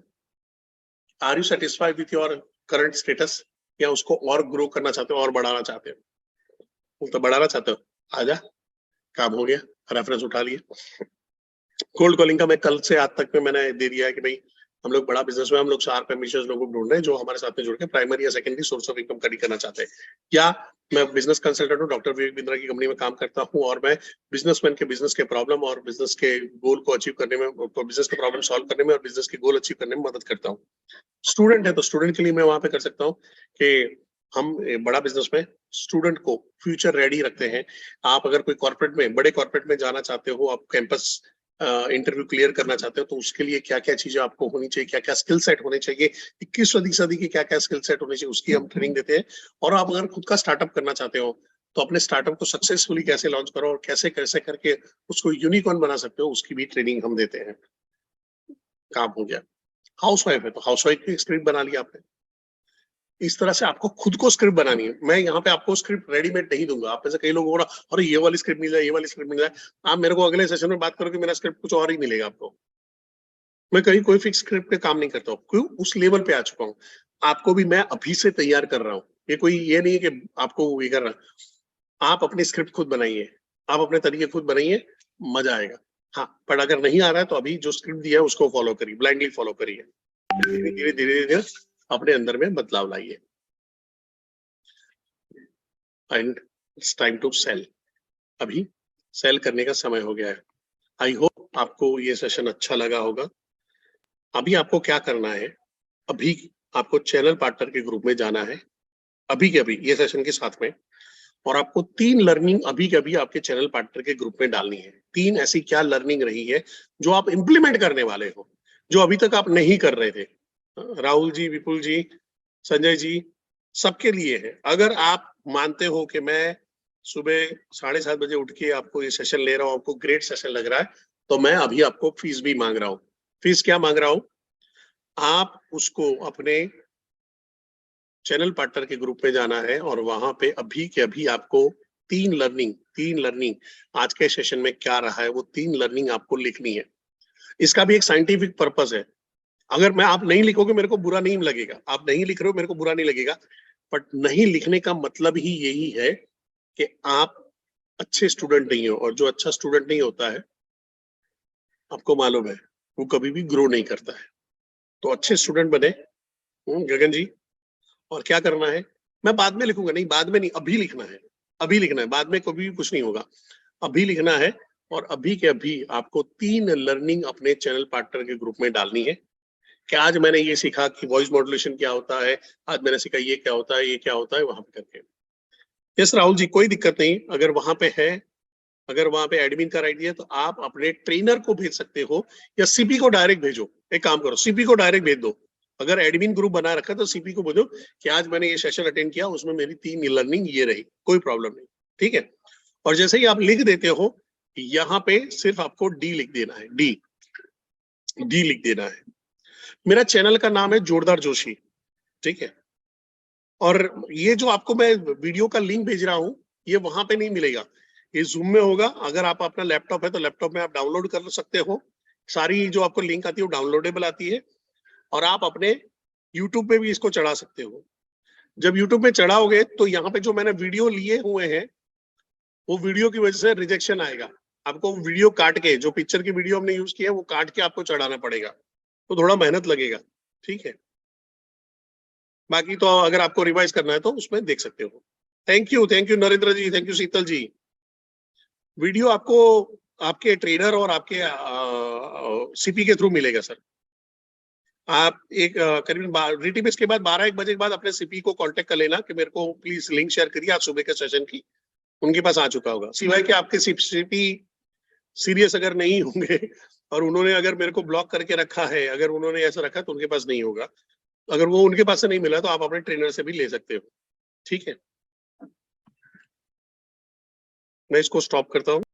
are you satisfied with your current status, या उसको और ग्रो करना चाहते हो और बढ़ाना चाहते हो? तो बढ़ाना चाहते हो, आजा, काम हो गया, रेफरेंस उठा लिए। कोल्ड कॉलिंग का मैं कल से आज तक में मैंने दे दिया है कि भाई हम लोग बड़ा बिजनेस में, हम लोग शार्प एम्बिशियस लोगों को ढूंढ रहे हैं जो हमारे साथ में जुड़ के प्राइमरी या सेकेंडरी सोर्स ऑफ इनकम करी करना चाहते हैं। या मैं बिजनेस कंसल्टेंट हूँ, डॉक्टर विवेक बिंद्रा की कंपनी में काम करता हूँ, और मैं बिजनेसमैन के बिजनेस के प्रॉब्लम और बिजनेस के गोल को अचीव करने में, बिजनेस के प्रॉब्लम सॉल्व करने में और बिजनेस के गोल अचीव करने में मदद करता हूँ। स्टूडेंट है तो स्टूडेंट के लिए मैं वहां पे कर सकता हूँ कि हम बड़ा बिजनेस में स्टूडेंट को फ्यूचर रेडी रखते हैं। आप अगर कोई कॉर्पोरेट में, बड़े कॉर्पोरेट में जाना चाहते हो, आप कैंपस इंटरव्यू क्लियर करना चाहते हो, तो उसके लिए क्या क्या चीजें आपको होनी चाहिए, क्या क्या स्किल सेट होने चाहिए, 21वीं सदी की क्या क्या स्किल सेट होने चाहिए, उसकी हम ट्रेनिंग देते हैं। और आप अगर खुद का स्टार्टअप करना चाहते हो, तो अपने स्टार्टअप को सक्सेसफुली कैसे लॉन्च करो और कैसे कैसे करके उसको यूनिकॉर्न बना सकते हो, उसकी भी ट्रेनिंग हम देते हैं। काम हो गया। हाउसवाइफ है तो हाउसवाइफ की स्क्रिप्ट बना लिया आपने। इस तरह से आपको खुद को स्क्रिप्ट बनानी है। मैं यहाँ पे आपको स्क्रिप्ट रेडीमेड नहीं दूंगा। आप में से कई लोग बोला अरे ये वाली स्क्रिप्ट मिल जाए, ये वाली स्क्रिप्ट मिल जाए। आप मेरे को अगले सेशन में बात करोगे, मेरा स्क्रिप्ट कुछ और ही मिलेगा आपको। मैं कहीं कोई फिक्स स्क्रिप्ट पे काम नहीं करता हूँ, क्यों? उस लेवल पे आ चुका हूँ। आपको भी मैं अभी से तैयार कर रहा हूँ। ये कोई ये नहीं है कि आपको ये कर रहा। आप अपनी स्क्रिप्ट खुद बनाइए, आप अपने तरीके खुद बनाइए, मजा आएगा। हाँ, पर अगर नहीं आ रहा है तो अभी जो स्क्रिप्ट दिया है उसको फॉलो करिए, ब्लाइंडली फॉलो करिए। धीरे धीरे धीरे धीरे अपने अंदर में बदलाव लाइए। And it's time to sell. अभी सेल करने का समय हो गया है। आई होप आपको ये सेशन अच्छा लगा होगा। अभी आपको क्या करना है, अभी आपको चैनल पार्टनर के ग्रुप में जाना है, अभी के अभी ये सेशन के साथ में। और आपको 3 लर्निंग अभी के अभी आपके चैनल पार्टनर के ग्रुप में डालनी है। 3 ऐसी क्या लर्निंग रही है जो आप इंप्लीमेंट करने वाले हो, जो अभी तक आप नहीं कर रहे थे। राहुल जी, विपुल जी, संजय जी, सबके लिए है। अगर आप मानते हो कि मैं सुबह 7:30 बजे उठ के आपको ये सेशन ले रहा हूँ, आपको ग्रेट सेशन लग रहा है, तो मैं अभी आपको फीस भी मांग रहा हूँ। फीस क्या मांग रहा हूँ? आप उसको अपने चैनल पार्टनर के ग्रुप में जाना है और वहां पे अभी के अभी आपको 3 लर्निंग आज के सेशन में क्या रहा है, वो 3 लर्निंग आपको लिखनी है। इसका भी एक साइंटिफिक पर्पस है। अगर मैं आप नहीं लिखोगे मेरे को बुरा नहीं लगेगा, आप नहीं लिख रहे हो मेरे को बुरा नहीं लगेगा, बट नहीं लिखने का मतलब ही यही है कि आप अच्छे स्टूडेंट नहीं हो। और जो अच्छा स्टूडेंट नहीं होता है, आपको मालूम है, वो कभी भी ग्रो नहीं करता है। तो अच्छे स्टूडेंट बने। गगन जी, और क्या करना है? मैं बाद में लिखूंगा, नहीं बाद में नहीं, अभी लिखना है। अभी लिखना है, बाद में कभी भी कुछ नहीं होगा। अभी लिखना है। और अभी के अभी आपको 3 लर्निंग अपने चैनल पार्टनर के ग्रुप में डालनी है कि आज मैंने ये सीखा कि वॉइस मॉड्यूलेशन क्या होता है, आज मैंने सीखा ये क्या होता है, ये क्या होता है, वहां पे करके। यस राहुल जी, कोई दिक्कत नहीं। अगर वहां पे है, अगर वहां पे एडमिन का राइट दिया तो आप अपने ट्रेनर को भेज सकते हो या सीपी को डायरेक्ट भेजो। एक काम करो, सीपी को डायरेक्ट भेज दो। अगर एडमिन ग्रुप बना रखा तो सीपी को बोलो कि आज मैंने ये सेशन अटेंड किया, उसमें मेरी 3 लर्निंग ये रही, कोई प्रॉब्लम नहीं। ठीक है। और जैसे ही आप लिख देते हो, यहाँ पे सिर्फ आपको डी लिख देना है। डी लिख देना है। मेरा चैनल का नाम है जोरदार जोशी। ठीक है। और ये जो आपको मैं वीडियो का लिंक भेज रहा हूँ, ये वहां पे नहीं मिलेगा, ये जूम में होगा। अगर आप अपना लैपटॉप है तो लैपटॉप में आप डाउनलोड कर सकते हो। सारी जो आपको लिंक आती है वो डाउनलोडेबल आती है। और आप अपने यूट्यूब पे भी इसको चढ़ा सकते हो। जब यूट्यूब पे चढ़ाओगे तो यहाँ पे जो मैंने वीडियो लिए हुए हैं, वो वीडियो की वजह से रिजेक्शन आएगा। आपको वीडियो काट के, जो पिक्चर की वीडियो हमने यूज किया है वो काट के आपको चढ़ाना पड़ेगा, तो थोड़ा मेहनत लगेगा। ठीक है। बाकी तो अगर आपको रिवाइज करना है तो उसमें देख सकते हो। Thank you Narendra ji, thank you Sheetal ji. Video आपको आपके ट्रेनर और आपके सीपी के थ्रू मिलेगा सर। आप एक करीबन रिटिबिस के बाद 12-1 बजे के बाद अपने सीपी को कांटेक्ट कर लेना कि मेरे को प्लीज लिंक शेयर करिए आज सुबह के सेशन की। उनके पास आ चुका होगा, सिवाय कि आपके सीपी सीरियस अगर नहीं होंगे और उन्होंने अगर मेरे को ब्लॉक करके रखा है, अगर उन्होंने ऐसा रखा तो उनके पास नहीं होगा। अगर वो उनके पास से नहीं मिला तो आप अपने ट्रेनर से भी ले सकते हो। ठीक है। मैं इसको स्टॉप करता हूँ।